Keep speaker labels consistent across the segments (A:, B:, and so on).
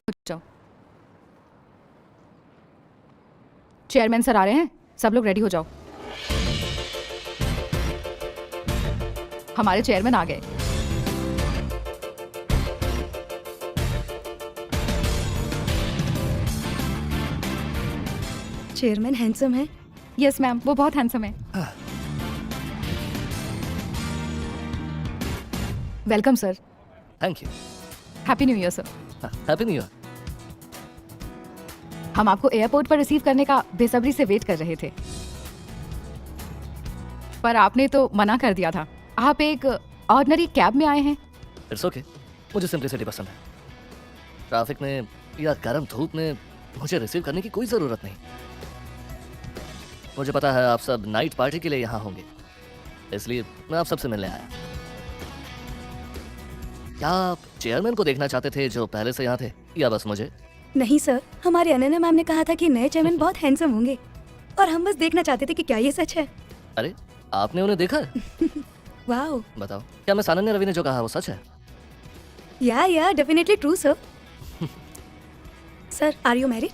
A: जाओ। Chairman sir आ रहे हैं, सब लोग रेडी हो जाओ। हमारे चेयरमैन आ गए।
B: चेयरमैन हैंडसम है।
A: यस मैम, वो बहुत हैंडसम है। Welcome sir.
C: Thank you.
A: Happy new year sir.
C: Happy new year.
A: हम आपको एयरपोर्ट पर रिसीव करने का बेसब्री से वेट कर रहे थे, पर आपने तो मना कर दिया था। आप एक ऑर्डिनरी कैब में आए हैं।
C: इट्स ओके, मुझे सिंपलिसिटी पसंद है। ट्रैफिक में या गर्म धूप में मुझे रिसीव करने की कोई ज़रूरत नहीं। मुझे पता है आप सब नाइट पार्टी के लिए यहाँ होंगे, इसलिए मैं आप सबसे मिलने आया। क्या आप चेयरमैन को देखना चाहते थे जो पहले से यहाँ थे, या बस मुझे?
B: नहीं सर, हमारे अनन्या मैम ने कहा था कि नए चेयरमैन बहुत हैंडसम होंगे और हम बस देखना चाहते थे कि क्या ये सच है।
C: अरे आपने उन्हें देखा?
B: वाओ।
C: बताओ, क्या मिस अनन्या रवि ने जो कहा वो सच है?
B: Yeah definitely true sir. Sir, are you married?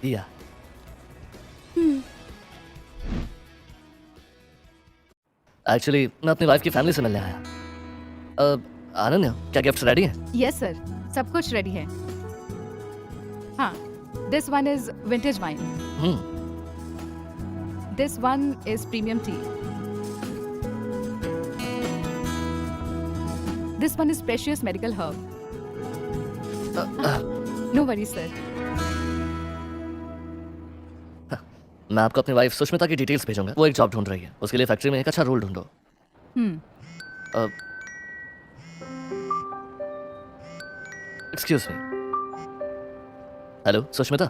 C: Yeah. Actually मैं अपनी वाइफ की फैमिली से मिलने आया। अनन्या, क्या गिफ्ट्स रेडी हैं?
A: यस सर, सब कुछ रेडी है। हाँ, this one is vintage wine, this one is premium tea, this one is precious medical herb. No worry sir.
C: मैं आपको अपनी वाइफ सुष्मिता की डिटेल्स भेजूंगा। वो एक जॉब ढूंढ रही है, उसके लिए फैक्ट्री में एक अच्छा रोल ढूंढो। Excuse me. हेलो सुष्मिता।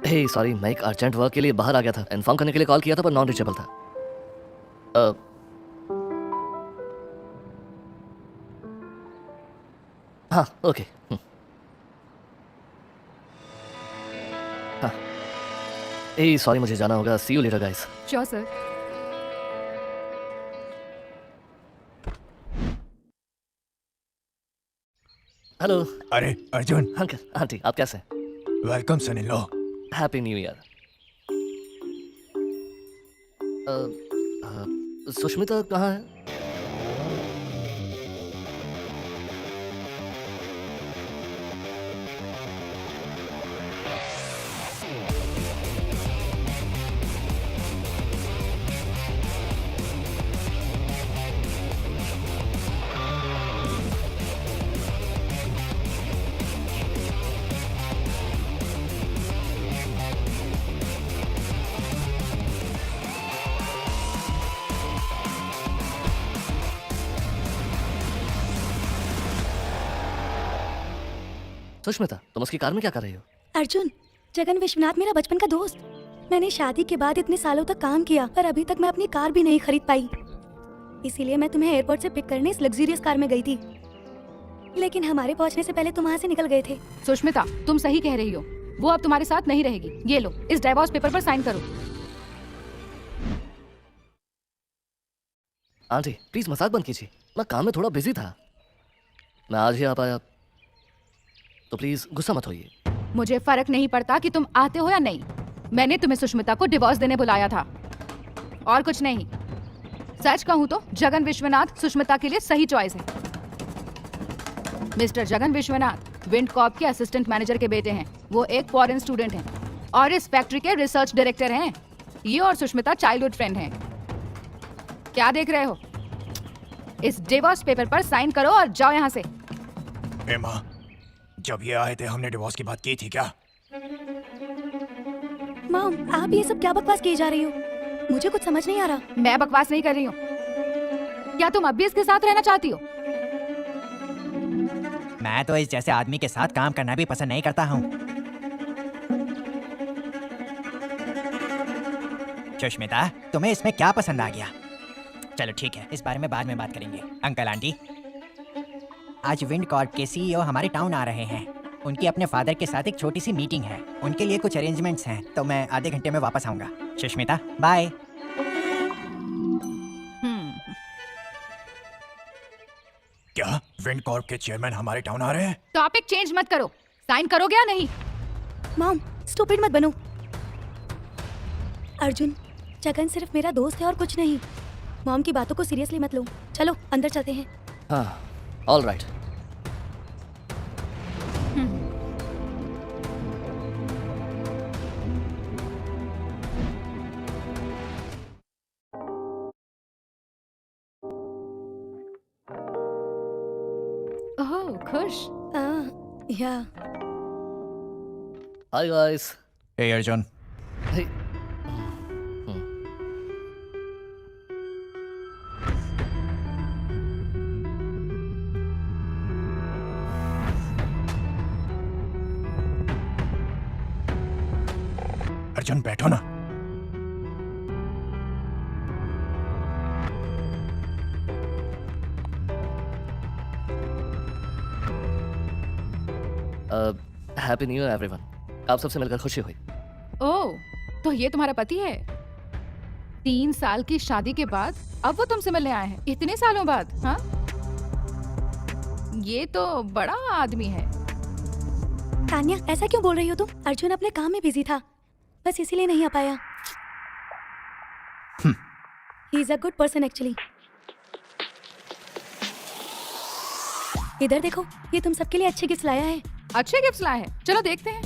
C: हे सॉरी, मैं एक अर्जेंट वर्क के लिए बाहर आ गया था। इन्फॉर्म करने के लिए कॉल किया था पर नॉन रीचेबल था। हाँ ओके। हाँ हे सॉरी, मुझे जाना होगा। See you later guys.
A: Sure sir.
C: Hello.
D: अरे अर्जुन।
C: अंकल आंटी, आप कैसे हैं?
D: Welcome son in law.
C: Happy new year. Sushmita कहाँ है? सुष्मिता, तुम उसकी कार में क्या कर रही हो?
B: अर्जुन, जगन विश्वनाथ मेरा बचपन का दोस्त। मैंने शादी के बाद इतने सालों तक काम किया पर अभी तक मैं अपनी कार भी नहीं खरीद पाई। इसीलिए मैं तुम्हें एयरपोर्ट से पिक करने इस लग्जरियस कार में गई थी, लेकिन हमारे पहुंचने से पहले तुम वहाँ से निकल गए थे।
A: सुष्मिता, तुम सही कह रही हो। वो अब तुम्हारे साथ नहीं रहेगी। ये लो, इस डाइवोर्स पेपर पर साइन करो।
C: आंटी प्लीज मजाक बंद कीजिए, मैं काम में थोड़ा बिजी था। मैं आज ही आ पाया, तो प्लीज गुस्सा मत होइए।
A: मुझे फर्क नहीं पड़ता कि तुम आते हो या नहीं। मैंने तुम्हें सुष्मिता को डिवोर्स देने बुलाया था, और कुछ नहीं। सच कहूं तो जगन विश्वनाथ सुष्मिता के लिए सही चॉइस है। Mister Jagan Vishwanath wind Corp के असिस्टेंट मैनेजर के बेटे हैं। वो एक फॉरेन स्टूडेंट हैं और इस फैक्ट्री के रिसर्च डायरेक्टर हैं। ये और सुष्मिता चाइल्डहुड फ्रेंड हैं। क्या देख रहे हो? इस डिवोर्स पेपर पर साइन करो और जाओ यहाँ से।
D: माँ, जब ये आए थे हमने डिवोर्स की बात की थी क्या?
B: मॉम, आप ये सब क्या बकवास किए जा रही हो? मुझे कुछ समझ नहीं आ रहा।
A: मैं बकवास नहीं कर रही हूँ। क्या तुम अब भी इसके साथ रहना चाहती हो?
E: मैं तो इस जैसे आदमी के साथ काम करना भी पसंद नहीं करता हूँ। सुष्मिता, तुम्हें इसमें क्या पसंद आ गया? चलो ठीक है, इस बारे में बाद में बात करेंगे। अंकल आंटी, आज विंड कॉर्प के सीईओ हमारे टाउन आ रहे हैं। उनकी अपने फादर के साथ एक छोटी सी मीटिंग है। उनके लिए कुछ अरेंजमेंट्स हैं, तो मैं आधे घंटे में वापस आऊंगा। सुष्मिता बाय।
D: क्या विंड कॉर्प के चेयरमैन हमारे टाउन आ रहे हैं?
A: टॉपिक चेंज मत करो, साइन करोगे या नहीं?
B: मॉम स्टूपिड मत बनो। अर्जुन, जगन सिर्फ मेरा दोस्त है और कुछ नहीं। मॉम की बातों को सीरियसली मत लो। चलो अंदर चलते हैं।
C: हाँ, ऑल राइट।
A: ओह खुश।
B: या
C: हाय गाइस।
E: हे अर्जुन,
C: हे,
D: अर्जुन बैठो ना।
C: Happy new year everyone. आप सबसे मिलकर खुशी हुई।
A: ओह, तो ये तुम्हारा पति है? 3 साल की शादी के बाद अब वो तुमसे मिलने आए हैं, इतने सालों बाद? हाँ, ये तो बड़ा आदमी है।
B: तान्या, ऐसा क्यों बोल रही हो तुम? अर्जुन अपने काम में बिजी था, बस इसीलिए नहीं आ पाया। He is a good person actually. इधर देखो, ये तुम सबके लिए अच्छे गिफ्ट लाया है।
A: अच्छे गिफ्ट्स लाए हैं, चलो देखते हैं।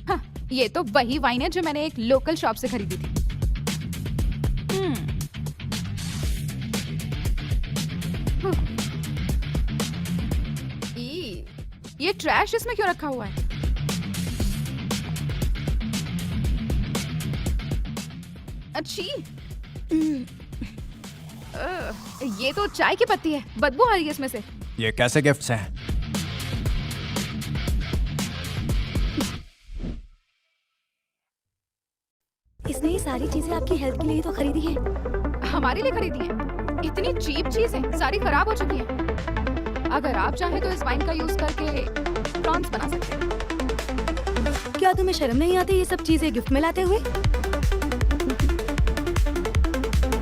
A: हाँ, ये तो वही वाइन है जो मैंने एक लोकल शॉप से खरीदी थी। ये ट्रैश इसमें क्यों रखा हुआ है? अच्छी। ये तो चाय की पत्ती है, बदबू आ रही है इसमें से।
E: ये कैसे गिफ्ट्स हैं?
B: इसने ये सारी चीजें आपकी हेल्थ के लिए तो खरीदी है।
A: हमारे लिए खरीदी है? इतनी चीप चीजें सारी खराब हो चुकी हैं। अगर आप चाहें तो इस वाइन का यूज करके प्रॉन्स बना सकते हैं।
B: क्या तुम्हें शर्म नहीं आती ये सब चीजें गिफ्ट में लाते हुए?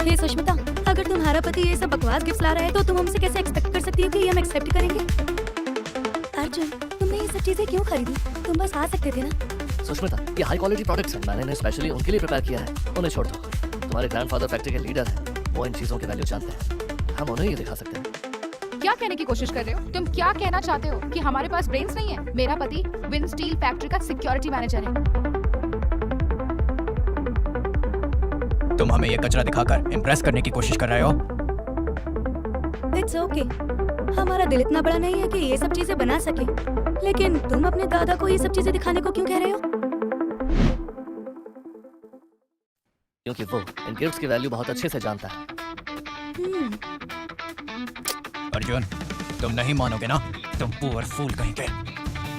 B: हे सुष्मिता, अगर तुम्हारा पति ये सब बकवास गिफ्ट ला रहा है तो तुम हमसे कैसे एक्सपेक्ट कर सकती हो कि हम एक्सेप्ट करेंगे? अर्जुन, तुमने ये सब चीजें क्यों खरीदी? तुम बस आ सकते थे ना।
C: सुष्मिता, ये हाई क्वालिटी प्रोडक्ट्स हैं, मैंने इन्हें स्पेशली उनके लिए प्रिपेयर किया है। उन्हें छोड़ दो। तुम्हारे ग्रैंडफादर फैक्ट्री के लीडर हैं, वो इन चीजों के वैल्यू जानते हैं। हम उन्हें ये दिखा सकते हैं।
A: क्या कहने की कोशिश कर रहे हो? तुम क्या कहना चाहते हो कि हमारे पास ब्रेन्स नहीं है? मेरा पति विंड स्टील फैक्ट्री का सिक्योरिटी मैनेजर है।
E: तुम हमें ये कचरा दिखाकर इम्प्रेस करने की कोशिश कर रहे हो?
B: It's okay. हमारा दिल इतना बड़ा नहीं है कि ये सब चीजें बना सके, लेकिन तुम अपने दादा को ये सब चीजें दिखाने को क्यों कह रहे हो?
C: क्योंकि वो इन गिफ्ट्स की वैल्यू बहुत अच्छे से जानता है।
E: अर्जुन, तुम नहीं मानोगे ना? तुम पुअर फूल कहेंगे।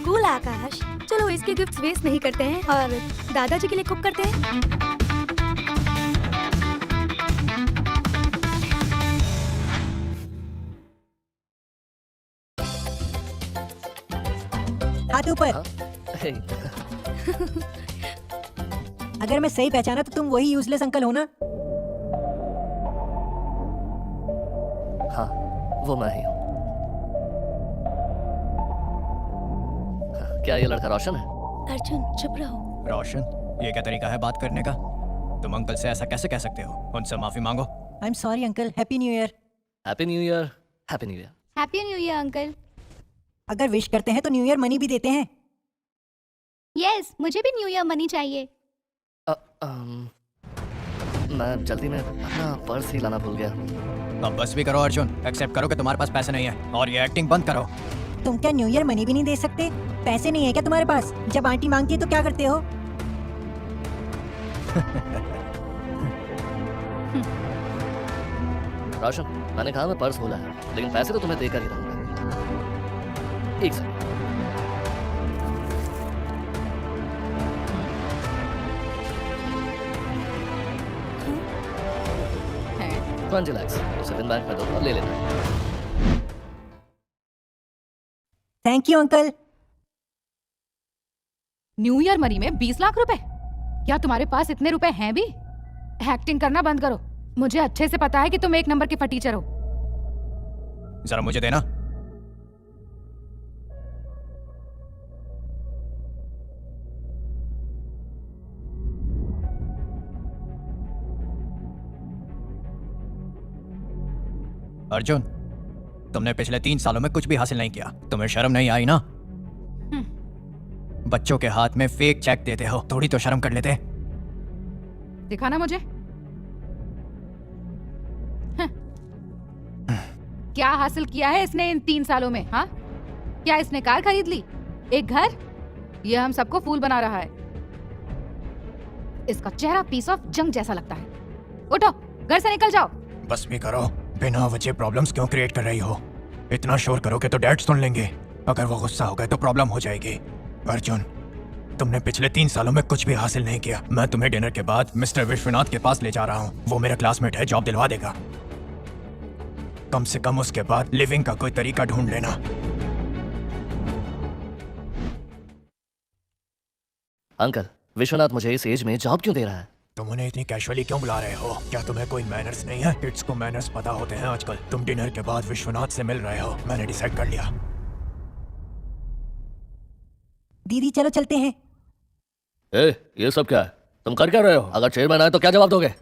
B: कूल आकाश, चलो इसके गिफ्ट्स वेस्ट नहीं करते हैं और दादाजी के लिए कुक करते हैं।
F: हाथ ऊपर।
C: हाँ? हे,
F: अगर मैं सही पहचाना तो तुम वही यूजलेस अंकल हो ना?
C: हाँ, वो मैं ही हूँ। हाँ, क्या ये लड़का रोशन है?
B: अर्जुन चुप रहो।
E: रोशन, ये क्या तरीका है बात करने का? तुम अंकल से ऐसा कैसे कह सकते हो? उनसे माफी मांगो।
F: आई am sorry uncle, happy new year.
C: Happy new year. Happy new year.
B: Happy new year uncle.
F: अगर विश करते हैं तो न्यू ईयर मनी भी देते हैं।
B: यस, मुझे भी न्यू ईयर मनी चाहिए।
C: मैं जल्दी में अपना पर्स ही लाना भूल गया।
E: अब बस भी करो अर्जुन, एक्सेप्ट करो कि तुम्हारे पास पैसे नहीं है और ये एक्टिंग बंद करो।
F: तुम क्या न्यू ईयर मनी भी नहीं दे सकते? पैसे नहीं है क्या तुम्हारे पास? जब आंटी मांगती है तो क्या करते हो?
C: रोशन, मैंने कहा मैं पर्स भूला है, लेकिन पैसे तो तुम्हें देकर ही रहूंगा। एक सेकंड।
A: है।
C: 20 lakhs, उसे दिन बैंक में दो और ले लेना।
F: Thank you uncle.
A: New year money में 20 लाख रुपए? क्या तुम्हारे पास इतने रुपए हैं भी? एक्टिंग करना बंद करो। मुझे अच्छे से पता है कि तुम एक नंबर के फटीचर हो।
E: जरा मुझे देना। अर्जुन, तुमने पिछले 3 सालों में कुछ भी हासिल नहीं किया। तुम्हें शर्म नहीं आई ना? बच्चों के हाथ में फेक चेक देते हो, थोड़ी तो शर्म कर लेते।
A: दिखाना मुझे। क्या हासिल किया है इसने इन 3 सालों में? हाँ, क्या इसने कार खरीद ली, एक घर? ये हम सबको फूल बना रहा है। इसका चेहरा पीस ऑफ जंग जैसा लगता है। उठो, घर से निकल जाओ।
D: बस भी करो, बिना वजह प्रॉब्लम्स क्यों क्रिएट कर रही हो? इतना शोर करोगे तो डैड सुन लेंगे। अगर वो गुस्सा हो गए तो प्रॉब्लम हो जाएगी। अर्जुन, तुमने पिछले 3 सालों में कुछ भी हासिल नहीं किया। मैं तुम्हें डिनर के बाद मिस्टर विश्वनाथ के पास ले जा रहा हूँ। वो मेरा क्लासमेट है, जॉब दिलवा देगा। कम से कम उसके बाद लिविंग का कोई तरीका ढूंढ लेना।
C: अंकल, विश्वनाथ मुझे इस एज में जॉब क्यों दे रहा है?
D: तुम उन्हें इतनी कैजुअली क्यों बुला रहे हो? क्या तुम्हें कोई मैनर्स नहीं है? किड्स को मैनर्स पता होते हैं आजकल। तुम डिनर के बाद विश्वनाथ से मिल रहे हो, मैंने डिसाइड कर लिया।
F: दीदी चलो चलते हैं।
C: ये सब क्या है? तुम कर क्या रहे हो? अगर चेयरमैन आए तो क्या जवाब दोगे?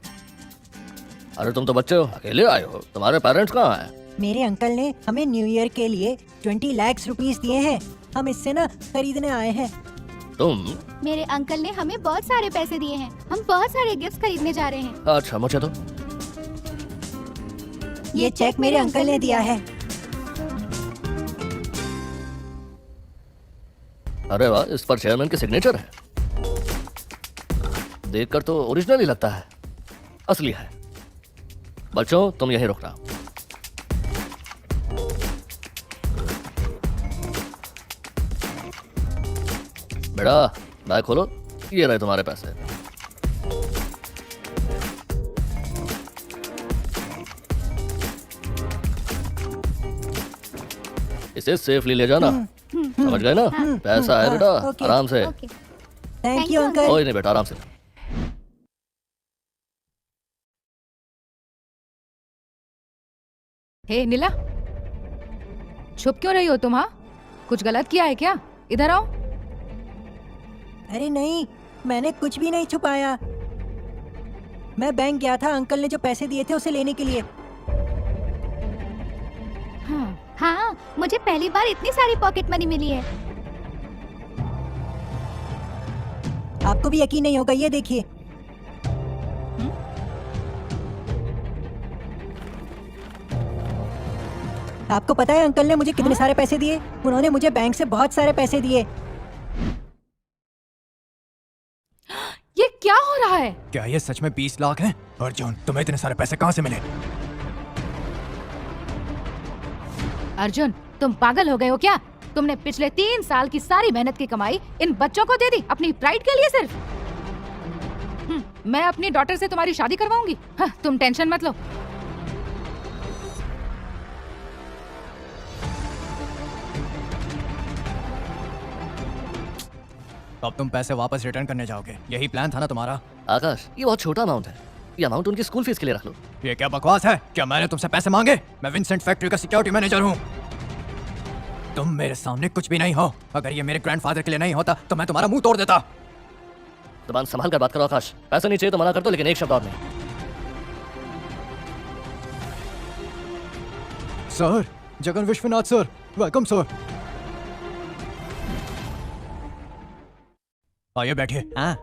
C: अरे तुम तो बच्चे हो, अकेले आए हो। तुम्हारे पेरेंट्स कहाँ हैं?
F: मेरे अंकल ने हमें न्यू ईयर के लिए 20 लाख रुपीस दिए हैं। हम इससे ना खरीदने आए हैं।
C: तुम?
B: मेरे अंकल ने हमें बहुत सारे पैसे दिए हैं। हम बहुत सारे गिफ्ट खरीदने जा रहे हैं।
C: अच्छा, मुझे तो
F: ये चेक मेरे अंकल ने दिया है।
C: अरे वाह, इस पर चेयरमैन की सिग्नेचर है। देखकर तो ओरिजिनल ही लगता है, असली है। बच्चों, तुम यहीं रुकना। बेटा, बैग खोलो। ये रहे तुम्हारे पैसे। इसे सेफली ले जाना, समझ गए ना? पैसा है बेटा,
F: ओके।
C: आराम से।
F: Thank you uncle.
C: कोई नहीं बेटा, आराम से।
A: हे नीला, छुप क्यों रही हो तुम? हाँ, कुछ गलत किया है क्या? इधर आओ।
F: अरे नहीं, मैंने कुछ भी नहीं छुपाया। मैं बैंक गया था अंकल ने जो पैसे दिए थे उसे लेने के लिए।
B: हाँ, मुझे पहली बार इतनी सारी पॉकेट मनी मिली है।
F: आपको भी यकीन नहीं होगा, ये देखिए। आपको पता है अंकल ने मुझे कितने सारे पैसे दिए? उन्होंने मुझे बैंक से बहुत सारे पैसे दिए।
A: ये क्या हो रहा है?
D: क्या ये सच में 20 लाख हैं? अर्जुन, तुम्हें इतने सारे पैसे कहाँ से मिले?
A: अर्जुन, तुम पागल हो गए हो क्या? तुमने पिछले 3 साल की सारी मेहनत की कमाई इन बच्चों को दे दी अपनी प्राइड के लिए सिर्फ? मैं अपनी डॉटर से तुम्हारी शादी करवाऊंगी। हाँ, तुम टेंशन मत लो।
E: अब तुम पैसे वापस रिटर्न करने जाओगे, यही प्लान था ना तुम्हारा?
C: आकाश, ये बहुत छोटा अमाउंट है। ये अमाउंट उनकी स्कूल फीस के लिए रख लो।
E: ये क्या बकवास है? क्या मैंने तुमसे पैसे मांगे? मैं विंसेंट फैक्ट्री का सिक्योरिटी मैनेजर हूँ। तुम मेरे सामने कुछ भी नहीं हो। अगर ये मेरे ग्रैंडफादर के लिए नहीं होता तो मैं तुम्हारा मुंह तोड़ देता।
C: जुबान संभाल कर बात करो आकाश। पैसे नहीं चाहिए तो मना कर दो, लेकिन एक शब्द और नहीं।
E: Sir, Jagan Vishwanath sir, welcome sir. आइए बैठिए।
F: हाँ,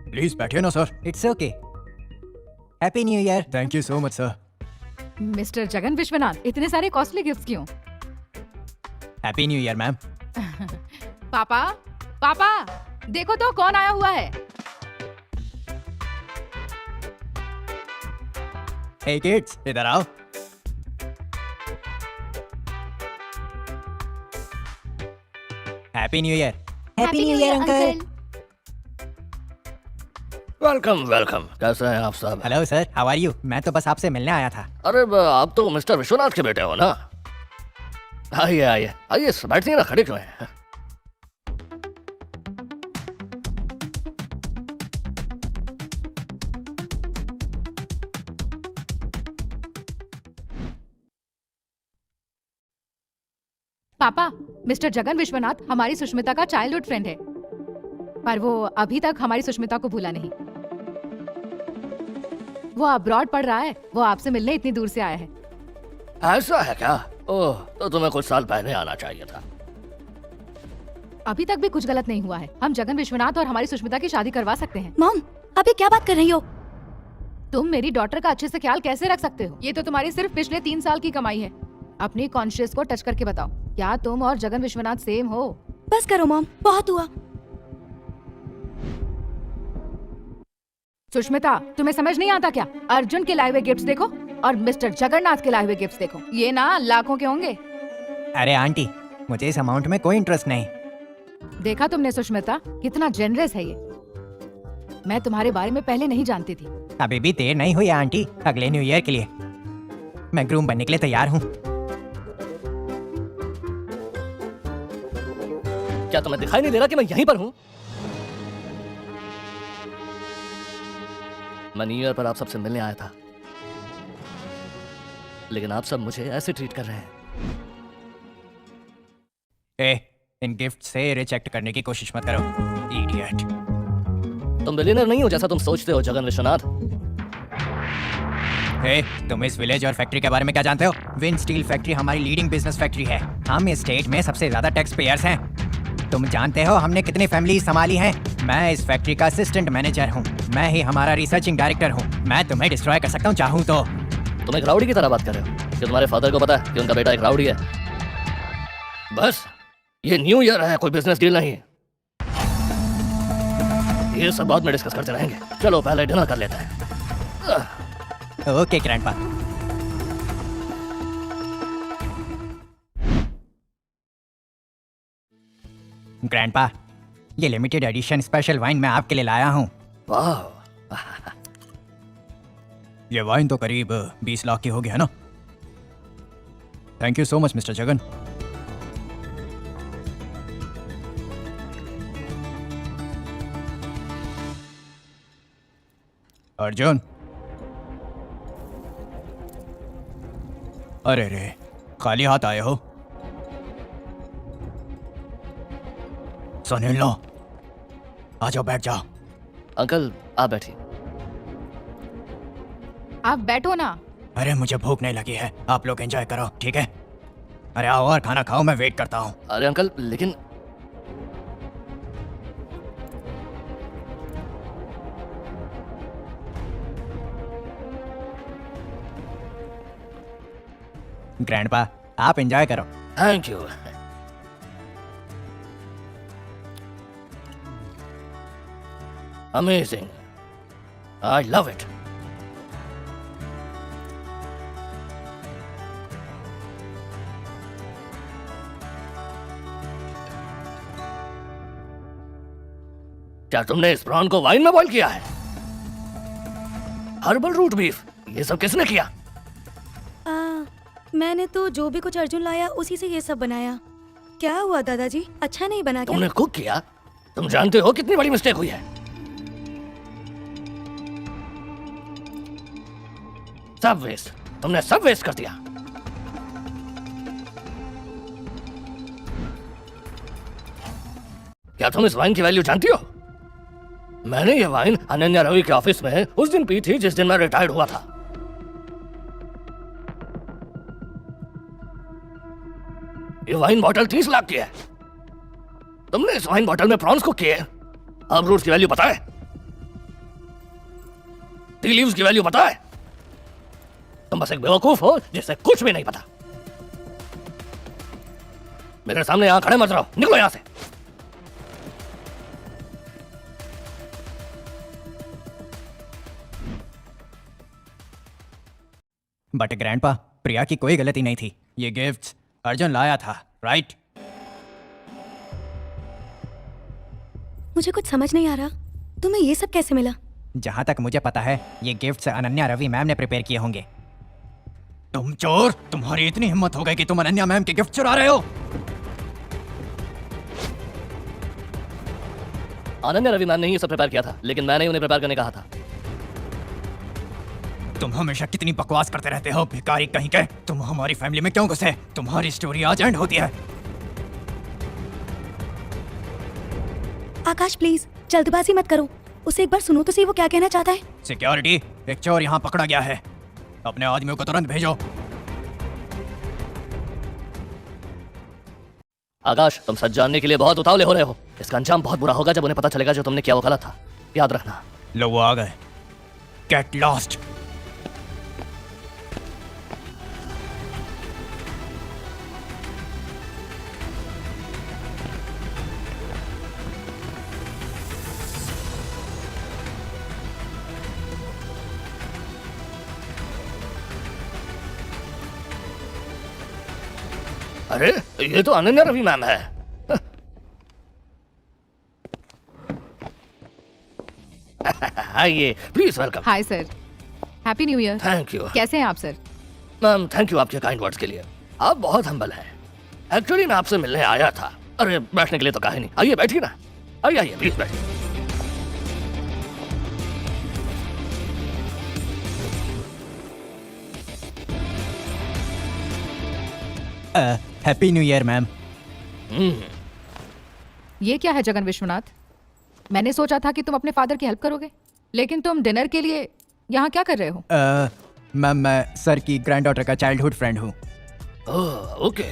E: प्लीज बैठिए ना sir.
F: It's okay. Happy new year.
E: Thank you so much sir.
A: Mister Jagan Vishwanath, इतने सारे कॉस्टली गिफ्ट क्यों?
E: Happy new year ma'am.
A: पापा, पापा, देखो तो कौन आया हुआ है।
E: हे किड्स, इधर आओ। Happy new year.
F: Happy new year uncle.
C: Welcome welcome. कैसे हैं आप सब?
E: Hello sir, how are you? मैं तो बस आपसे मिलने आया था।
C: अरे आप तो मिस्टर विश्वनाथ के बेटे हो ना? आइए आइए आइए, बैठिए ना, खड़े क्यों हैं?
A: पापा, मिस्टर जगन विश्वनाथ हमारी सुष्मिता का चाइल्डहुड फ्रेंड है, पर वो अभी तक हमारी सुष्मिता को भूला नहीं। वो अब्रॉड पढ़ रहा है, वो आपसे मिलने इतनी दूर से आया है।
C: ऐसा है क्या? ओह, तो तुम्हें कुछ साल पहले आना चाहिए था।
A: अभी तक भी कुछ गलत नहीं हुआ है। हम जगन विश्वनाथ और हमारी सुष्मिता की शादी करवा सकते हैं।
B: मॉम, अभी क्या बात कर रही हो?
A: तुम मेरी डॉटर का अच्छे से ख्याल कैसे रख सकते हो? ये तो तुम्हारी सिर्फ पिछले 3 साल की कमाई है। अपनी कॉन्शियस को टच करके बताओ, क्या तुम और जगन विश्वनाथ सेम हो?
B: बस करो मॉम, बहुत हुआ।
A: सुष्मिता, तुम्हें समझ नहीं आता क्या? अर्जुन के लाए हुए गिफ्ट्स देखो और मिस्टर जगन्नाथ के लाए हुए गिफ्ट्स देखो। ये ना लाखों के होंगे।
E: अरे आंटी, मुझे इस अमाउंट में कोई इंटरेस्ट नहीं।
A: देखा तुमने सुष्मिता, कितना जेनरस है ये। मैं तुम्हारे बारे में पहले नहीं जानती थी।
E: अभी भी देर नहीं हुई है आंटी, अगले न्यू ईयर के लिए मैं ग्रूम बनने के लिए तैयार हूँ।
C: क्या तुम्हें दिखाई नहीं दे रहा कि मैं यहीं पर हूँ? मैं न्यू ईयर पर आप सबसे मिलने आया था, लेकिन आप सब मुझे ऐसे ट्रीट कर रहे हैं।
E: इन गिफ्ट से रिजेक्ट करने की कोशिश मत करो, इडियट।
C: तुम बिलियनर नहीं हो जैसा तुम सोचते हो जगन विश्वनाथ।
E: तुम इस विलेज और फैक्ट्री के बारे में क्या जानते हो? विंड स्टील फैक्ट्री हमारी लीडिंग बिजनेस फैक्ट्री है। हम इस स्टेट में सबसे ज्यादा टैक्स पेयर्स हैं। तुम जानते हो हमने कितनी फैमिली संभाली हैं? मैं इस फैक्ट्री का असिस्टेंट मैनेजर हूँ। मैं ही हमारा रिसर्चिंग डायरेक्टर हूँ। मैं तुम्हें डिस्ट्रॉय कर सकता हूँ चाहूँ तो।
C: तुम एक राउडी की तरह बात कर रहे हो कि तुम्हारे फादर को पता है कि उनका बेटा एक राउडी है। बस ये न्यू ईयर है, कोई बिजनेस डील नहीं। ये सब बाद में डिस्कस करते रहेंगे। चलो पहले डिनर कर लेते हैं।
E: Okay grandpa. ग्रैंडपा, ये लिमिटेड एडिशन स्पेशल वाइन मैं आपके लिए लाया हूँ।
C: वाह,
D: ये वाइन तो करीब 20 लाख की हो गया ना। Thank you so much mister Jagan. Arjun, अरे रे, खाली हाथ आए हो? सुनील लो, आ जाओ, बैठ जाओ।
C: अंकल आप बैठिए।
A: आप बैठो ना।
D: अरे मुझे भूख नहीं लगी है, आप लोग एंजॉय करो, ठीक है? अरे आओ और खाना खाओ, मैं वेट करता हूँ।
C: अरे अंकल, लेकिन
E: ग्रैंडपा, आप एंजॉय करो।
C: Thank you. Amazing, I love it. क्या तुमने इस प्रॉन को वाइन में बॉईल किया है? हर्बल रूट बीफ, ये सब किसने किया?
B: मैंने तो जो भी कुछ अर्जुन लाया उसी से ये सब बनाया। क्या हुआ दादाजी, अच्छा नहीं बना क्या?
C: तुमने कुक किया? तुम जानते हो कितनी बड़ी मिस्टेक हुई है। सब वेस्ट, तुमने सब वेस्ट कर दिया। क्या तुम इस वाइन की वैल्यू जानती हो? मैंने ये वाइन अनन्या रवि के ऑफिस में उस दिन पी थी जिस दिन मैं रिटायर्ड हुआ था। ये वाइन बॉटल 30 लाख की है। तुमने इस वाइन बॉटल में प्रॉन्स कुक किए। हर्ब रूट्स की वैल्यू पता है? टी लीव्स की वैल्यू पता है? तुम बस एक बेवकूफ हो जिसे कुछ भी नहीं पता। मेरे सामने यहां खड़े मत रहो, निकलो यहां से।
E: बट ग्रैंडपा, प्रिया की कोई गलती नहीं थी। ये गिफ्ट्स अर्जुन लाया था, राइट?
B: मुझे कुछ समझ नहीं आ रहा, तुम्हें ये सब कैसे मिला?
E: जहाँ तक मुझे पता है ये गिफ्ट्स अनन्या रवि मैम ने प्रिपेयर किए होंगे।
D: तुम चोर, तुम्हारी इतनी हिम्मत हो गई कि तुम अनन्या मैम के गिफ्ट चुरा रहे हो?
C: अनन्या रवि मैम ने ये सब प्रिपेयर किया था, लेकिन मैंने उन्हें प्रिपेयर करने कहा था।
D: तुम हमेशा कितनी बकवास करते रहते हो, भिखारी कहीं के। तुम हमारी फैमिली में क्यों घुसे? तुम्हारी स्टोरी आज एंड होती है।
B: आकाश प्लीज जल्दबाजी मत करो, उसे एक बार सुनो तो सही वो क्या कहना चाहता है।
D: सिक्योरिटी, एक चोर यहाँ पकड़ा गया है, अपने आदमियों को तुरंत भेजो।
C: आकाश, तुम सच जानने के लिए बहुत उतावले हो रहे हो। इसका अंजाम बहुत बुरा होगा जब उन्हें पता चलेगा जो तुमने किया वो गलत था। याद रखना।
D: लो वो आ गए। Get lost.
C: अरे ये तो अनन्या रवि मैम है। आइए, please welcome.
A: Hi sir, happy new year.
C: Thank you
A: कैसे हैं आप सर?
C: मैम, थैंक यू आपके काइंड वर्ड्स के लिए। आप बहुत हम्बल हैं। एक्चुअली मैं आपसे मिलने आया था। अरे बैठने के लिए तो कहा ही नहीं। आइए बैठिए ना। आइए आइए प्लीज बैठिए।
E: Happy new year ma'am.
A: ये क्या है जगन विश्वनाथ? मैंने सोचा था कि तुम अपने फादर की हेल्प करोगे, लेकिन तुम डिनर के लिए यहाँ क्या कर रहे हो?
E: मैम मैं सर की ग्रैंड डॉटर का चाइल्डहुड फ्रेंड हूँ।
C: ओह, ओके।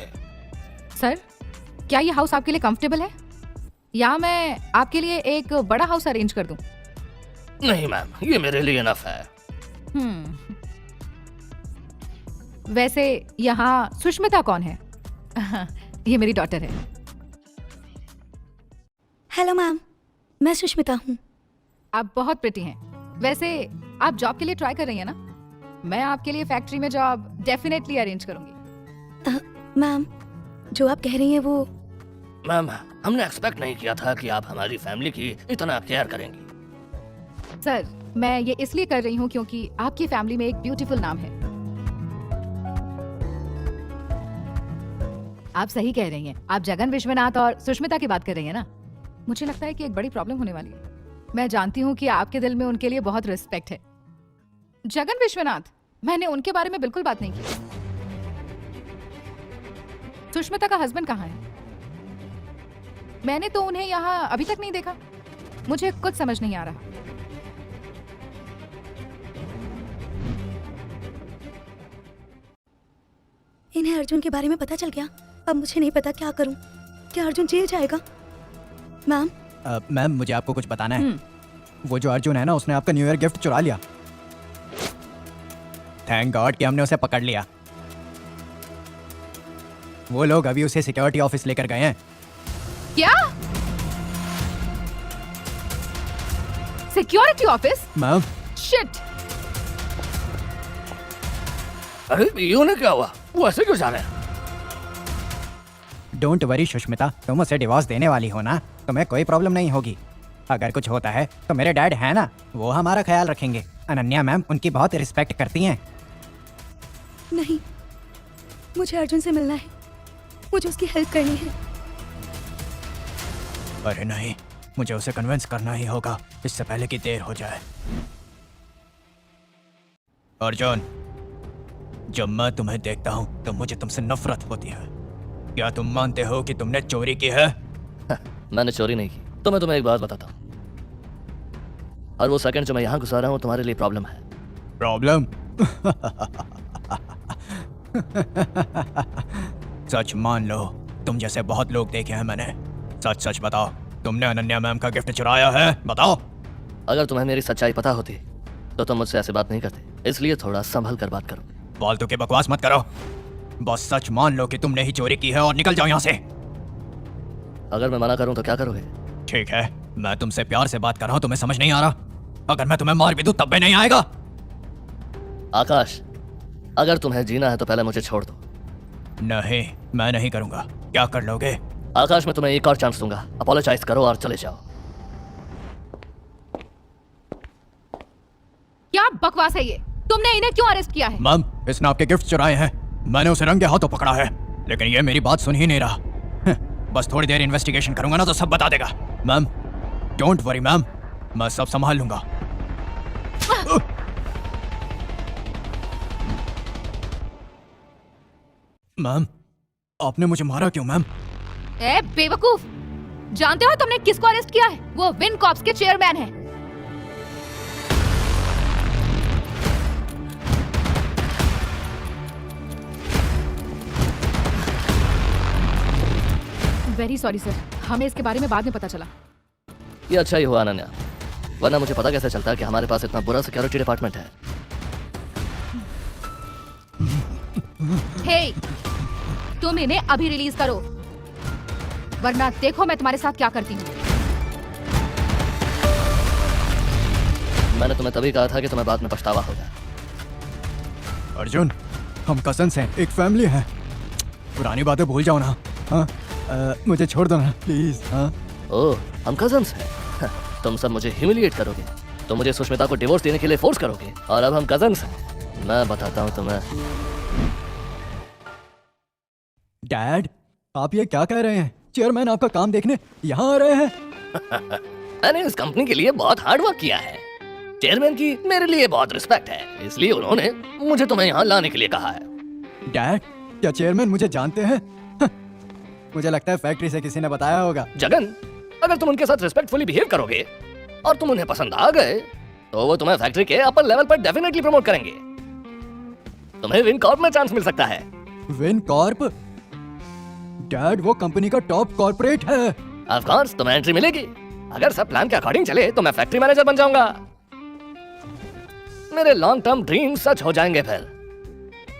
A: सर, क्या ये हाउस आपके लिए कंफर्टेबल है या मैं आपके लिए एक बड़ा हाउस अरेंज कर दूं?
C: नहीं मैम, ये मेरे लिए इनफ है।
A: वैसे यहाँ सुष्मिता कौन है? ये मेरी डॉटर है।
B: हेलो मैम, मैं सुष्मिता हूँ।
A: आप बहुत प्रिटी हैं। वैसे आप जॉब के लिए ट्राई कर रही हैं ना? मैं आपके लिए फैक्ट्री में जॉब डेफिनेटली अरेंज करूंगी।
B: मैम जो आप कह रही हैं वो
C: मैम, हमने एक्सपेक्ट नहीं किया था कि आप हमारी फैमिली की इतना केयर करेंगी।
A: सर, मैं ये इसलिए कर रही हूँ क्योंकि आपकी फैमिली में एक ब्यूटीफुल नाम है। आप सही कह रही हैं। आप जगन विश्वनाथ और सुष्मिता की बात कर रही हैं ना? मुझे लगता है कि एक बड़ी प्रॉब्लम होने वाली है। मैं जानती हूँ कि आपके दिल में उनके लिए बहुत रिस्पेक्ट है। जगन विश्वनाथ, मैंने उनके बारे में बिल्कुल बात नहीं की। सुष्मिता का हस्बैंड कहाँ है? मैंने तो उन्हें यहाँ अभी तक नहीं देखा। मुझे कुछ समझ नहीं आ रहा।
B: इन्हें अर्जुन के बारे में पता चल गया। अब मुझे नहीं पता क्या करूं। क्या अर्जुन जेल जाएगा? मैम
E: मैम मुझे आपको कुछ बताना है। वो जो अर्जुन है ना, उसने आपका न्यू ईयर गिफ्ट चुरा लिया। थैंक गॉड कि हमने उसे पकड़ लिया। वो लोग अभी उसे सिक्योरिटी ऑफिस लेकर गए हैं।
A: क्या? Security office?
E: Ma'am
A: shit!
C: अरे ये उन्हें क्या हुआ? वो ऐसे क्यों जा रहे हैं?
E: डोंट वरी सुष्मिता, तुम उसे डिवोर्स देने वाली हो ना, तुम्हें कोई प्रॉब्लम नहीं होगी। अगर कुछ होता है तो मेरे डैड है ना, वो हमारा ख्याल रखेंगे। अनन्या मैम उनकी बहुत रिस्पेक्ट करती हैं।
B: नहीं, मुझे अर्जुन से मिलना है। मुझे उसकी हेल्प करनी है।
D: अरे नहीं, मुझे उसे कन्विंस करना ही होगा इससे पहले कि देर हो जाए। अर्जुन, जब मैं तुम्हें देखता हूँ तो मुझे तुमसे नफरत होती है। क्या तुम मानते हो कि तुमने चोरी की है?
C: मैंने चोरी नहीं की। तो मैं तुम्हें एक बात बताता हूँ, और वो सेकंड जो मैं यहाँ घुसा रहा हूँ तुम्हारे लिए प्रॉब्लम है।
D: प्रॉब्लम? सच मान लो, तुम जैसे बहुत लोग देखे हैं मैंने। सच सच बताओ, तुमने अनन्या मैम का गिफ्ट चुराया है? बताओ।
C: अगर तुम्हें मेरी सच्चाई पता होती तो तुम मुझसे ऐसे बात नहीं करते। इसलिए थोड़ा संभल कर बात करो।
D: फालतू के बकवास मत करो। बस सच मान लो कि तुमने ही चोरी की है और निकल जाओ यहाँ से।
C: अगर मैं मना करूं तो क्या करोगे?
D: ठीक है, मैं तुमसे प्यार से बात कर रहा हूँ, तुम्हें समझ नहीं आ रहा? अगर मैं तुम्हें मार भी दूं तब भी नहीं आएगा?
C: आकाश, अगर तुम्हें जीना है तो पहले मुझे छोड़ दो।
D: नहीं, मैं नहीं करूंगा। क्या कर लोगे?
C: आकाश, मैं तुम्हें एक और चांस दूंगा। अपोलोजाइज करो और चले जाओ।
A: क्या बकवास है ये? तुमने इन्हें क्यों अरेस्ट किया है?
D: मैम, इसने आपके गिफ्ट चुराए हैं। मैंने उसे रंगे हाथों पकड़ा है, लेकिन ये मेरी बात सुन ही नहीं रहा। बस थोड़ी देर इन्वेस्टिगेशन करूंगा ना तो सब बता देगा। मैम, डोंट वरी मैम, मैं सब संभाल लूंगा। मैम, आपने मुझे मारा क्यों मैम?
A: ए बेवकूफ! जानते हो तुमने किसको अरेस्ट किया है? वो विन कॉर्प्स के चेयरमैन हैं। वेरी सॉरी सर, हमें इसके बारे में बाद में पता चला।
C: ये अच्छा ही हुआ अनन्या, वरना मुझे पता कैसे चलता कि हमारे पास इतना बुरा सिक्योरिटी डिपार्टमेंट है।
A: हे, तुम इन्हें अभी रिलीज करो, वरना देखो मैं तुम्हारे साथ क्या करती हूँ।
C: मैंने तुम्हें तभी कहा था कि तुम्हें बाद में पछतावा होगा।
D: अर्जुन, हम कजन्स हैं, एक फैमिली है। पुरानी बातें भूल जाओ ना। हाँ, मुझे छोड़ दो ना प्लीज। हाँ,
C: ओह, हम कजन्स हैं। तुम सब मुझे ह्यूमिलिएट करोगे, तुम मुझे सुष्मिता को डिवोर्स देने के लिए फोर्स करोगे, और अब हम कजन्स हैं। मैं बताता हूँ तुम्हें।
D: डैड, आप ये क्या कह रहे हैं? चेयरमैन आपका काम देखने यहाँ आ रहे हैं।
C: मैंने इस कंपनी के लिए बहुत हार्ड वर्क किया है। चेयरमैन की मेरे लिए बहुत रिस्पेक्ट है, इसलिए उन्होंने मुझे तुम्हें यहाँ लाने के लिए कहा है।
D: डैड, क्या चेयरमैन मुझे जानते हैं? मुझे लगता है फैक्ट्री से किसी ने बताया होगा।
C: जगन, अगर तुम उनके साथ रिस्पेक्टफुली बिहेव करोगे और तुम उन्हें पसंद आ गए तो वो तुम्हें फैक्ट्री के अपर लेवल पर डेफिनेटली प्रमोट करेंगे। तुम्हें विन कॉर्प में चांस मिल सकता है।
D: Win Corp? डैड, वो कंपनी का टॉप कॉर्पोरेट है।
C: ऑफ कोर्स तुम्हें एंट्री मिलेगी। अगर सब प्लान के अकॉर्डिंग चले तो मैं फैक्ट्री मैनेजर बन जाऊंगा। मेरे लॉन्ग टर्म ड्रीम सच हो जाएंगे फिर।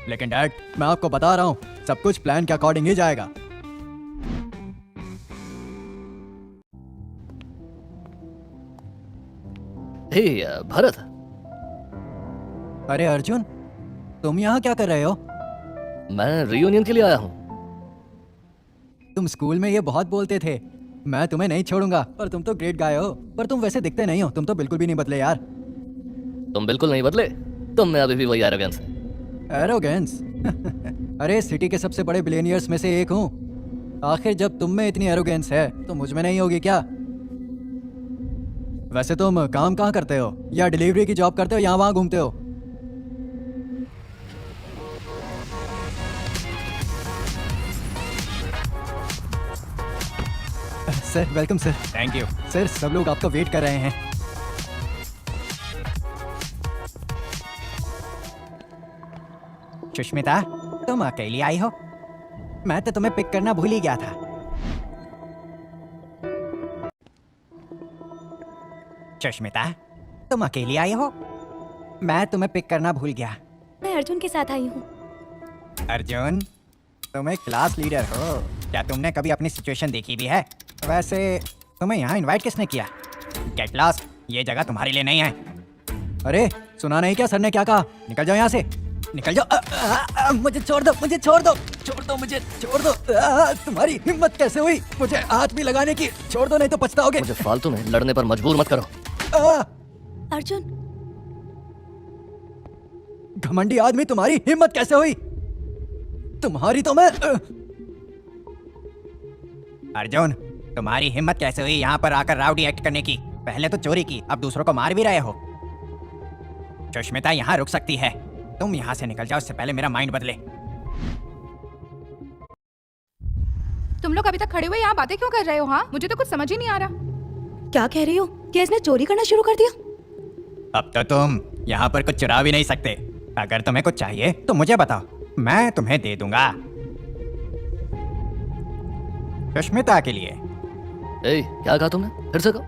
D: लेकिन डैड, मैं आपको बता रहा हूँ, सब कुछ प्लान के अकॉर्डिंग ही जाएगा।
C: हे भरत।
D: अरे अर्जुन, तुम यहाँ क्या कर रहे हो?
C: मैं रियूनियन के लिए आया हूँ।
D: तुम स्कूल में ये बहुत बोलते थे, मैं तुम्हें नहीं छोड़ूंगा, पर तुम तो ग्रेट गाय हो। पर तुम वैसे दिखते नहीं हो, तुम तो बिल्कुल भी नहीं बदले यार।
C: तुम बिल्कुल नहीं बदले, तुम में अभी भी वही एरोगेंस है।
D: एरोगेंस? अरे सिटी के सबसे बड़े बिलियनियर्स में से एक हूँ। आखिर जब तुम में इतनी एरोगेंस है तो मुझ में नहीं होगी क्या? वैसे तुम काम कहाँ करते हो? या डिलीवरी की जॉब करते हो या वहाँ घूमते हो? Sir, welcome sir. Thank you sir, सब लोग आपका वेट कर रहे हैं।
E: सुष्मिता, तुम अकेली आई हो? मैं तो तुम्हें पिक करना भूल ही गया था। सुष्मिता, तुम अकेली आई हो? मैं तुम्हें पिक करना भूल गया।
B: मैं अर्जुन के साथ आई हूँ।
E: अर्जुन, तुम एक क्लास लीडर हो, क्या तुमने कभी अपनी सिचुएशन देखी भी है? वैसे तुम्हें यहाँ इनवाइट किसने किया? गेट लॉस्ट, ये जगह तुम्हारे लिए नहीं है।
D: अरे सुना नहीं क्या सर ने क्या कहा? निकल जाओ यहाँ से, निकल जाओ। मुझे छोड़ दो, मुझे छोड़ दो, छोड़ दो, मुझे छोड़ दो। तुम्हारी हिम्मत कैसे हुई मुझे हाथ भी लगाने की? छोड़ दो नहीं तो पछताओगे।
C: मुझे फालतू में लड़ने पर मजबूर मत करो।
B: अर्जुन,
D: घमंडी आदमी, तुम्हारी हिम्मत कैसे हुई? तुम्हारी तो मैं
E: अर्जुन, तुम्हारी हिम्मत कैसे हुई यहाँ पर आकर राउडी एक्ट करने की? पहले तो चोरी की, अब दूसरों को मार भी रहे हो। सुष्मिता यहाँ रुक सकती है, तुम यहाँ से निकल जाओ, उससे पहले मेरा माइंड बदले।
A: तुम लोग अभी तक खड़े हुए यहाँ बातें क्यों कर रहे हो? हाँ, मुझे तो कुछ समझ ही नहीं आ रहा।
B: क्या कह रही हो? क्या इसने चोरी करना शुरू कर दिया?
E: अब तो तुम यहाँ पर कुछ चुरा भी नहीं सकते। अगर तुम्हें कुछ चाहिए तो मुझे बताओ, मैं तुम्हें दे दूंगा। सुष्मिता के लिए।
C: ए, क्या कहा तुमने? फिर से कहो।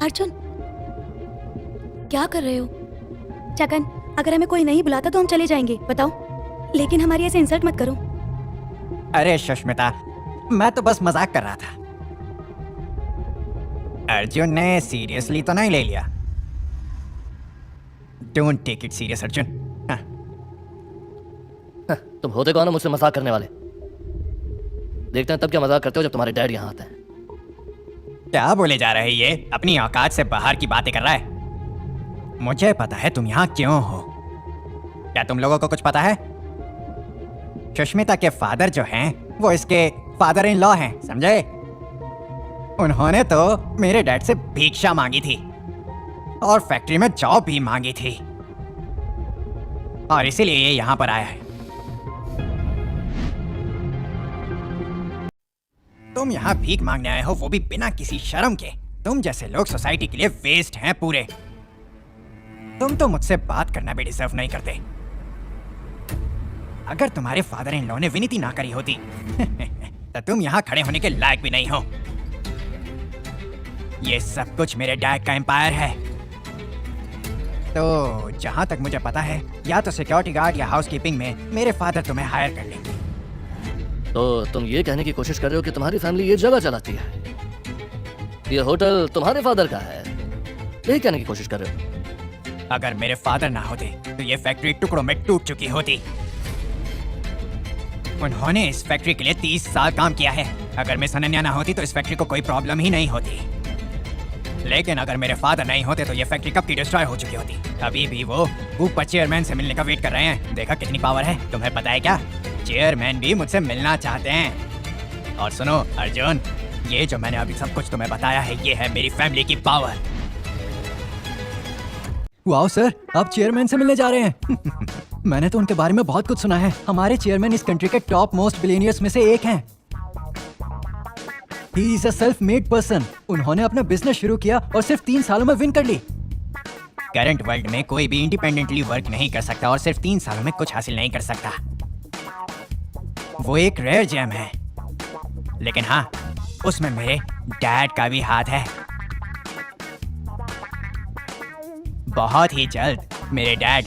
B: अर्जुन, क्या कर रहे हो? चकन, अगर हमें कोई नहीं बुलाता तो हम चले जाएंगे, बताओ। लेकिन हमारी ऐसे इंसल्ट मत करो।
E: अरे सुष्मिता, मैं तो बस मजाक कर रहा था। अर्जुन ने सीरियसली तो नहीं ले लिया। Don't take it serious Arjun.
C: तुम होते कौन हो मुझसे मजाक करने वाले? देखते हैं तब क्या मजाक करते हो जब तुम्हारे डैड यहाँ आते हैं।
E: क्या बोले जा रहे ये? अपनी औकात से बाहर की बातें कर रहा है। मुझे पता है तुम यहाँ क्यों हो। क्या तुम लोगों को कुछ पता है? सुष्मिता के फादर जो हैं वो इसके फादर इन लॉ हैं, समझे? उन्होंने तो मेरे डैड से भिक्षा मांगी थी और फैक्ट्री में जॉब भी मांगी थी, और इसीलिए ये यहाँ पर आया है। तुम यहाँ भीख मांगने आए हो, वो भी बिना किसी शर्म के। तुम जैसे लोग सोसाइटी के लिए वेस्ट हैं पूरे। तुम तो मुझसे बात करना भी डिजर्व नहीं करते। अगर तुम्हारे फादर इन लॉ ने विनती ना करी होती तो तुम यहाँ खड़े होने के लायक भी नहीं हो। ये सब कुछ मेरे डैड का एम्पायर है। तो जहाँ तक मुझे पता है, या तो सिक्योरिटी गार्ड या हाउसकीपिंग में मेरे फादर तुम्हें हायर कर लेंगे।
C: तो तुम ये कहने की कोशिश कर रहे हो कि तुम्हारी फैमिली ये जगह चलाती है, ये होटल तुम्हारे फादर का है, यही कहने की कोशिश कर रहे हो?
E: अगर मेरे फादर ना होते तो ये फैक्ट्री टुकड़ों में टूट चुकी होती। उन्होंने इस फैक्ट्री के लिए 30 साल काम किया है। अगर मिस अनन्या ना होती तो इस फैक्ट्री को कोई प्रॉब्लम ही नहीं होती। लेकिन अगर मेरे फादर नहीं होते तो ये फैक्ट्री कब की डिस्ट्रॉय हो चुकी होती। अभी भी वो ऊपर चेयरमैन से मिलने का वेट कर रहे हैं। देखा कितनी पावर है, तुम्हें पता है क्या? चेयरमैन भी मुझसे मिलना चाहते हैं। और सुनो अर्जुन, ये जो मैंने अभी सब कुछ तुम्हें बताया है, ये है मेरी फैमिली की पावर। वाओ सर, आप चेयरमैन से मिलने जा रहे हैं। मैंने तो उनके बारे में बहुत कुछ सुना है। हमारे चेयरमैन इस कंट्री के टॉप मोस्ट बिलियनियर्स में से एक हैं। He is a self-made person. उन्होंने अपना बिजनेस शुरू किया और सिर्फ 3 सालों में विन कर ली। करंट वर्ल्ड में कोई भी इंडिपेंडेंटली वर्क नहीं कर सकता और सिर्फ 3 सालों में कुछ हासिल नहीं कर सकता। वो एक रेयर जेम है। लेकिन हाँ, उसमें मेरे डैड का भी हाथ है। बहुत ही जल्द मेरे डैड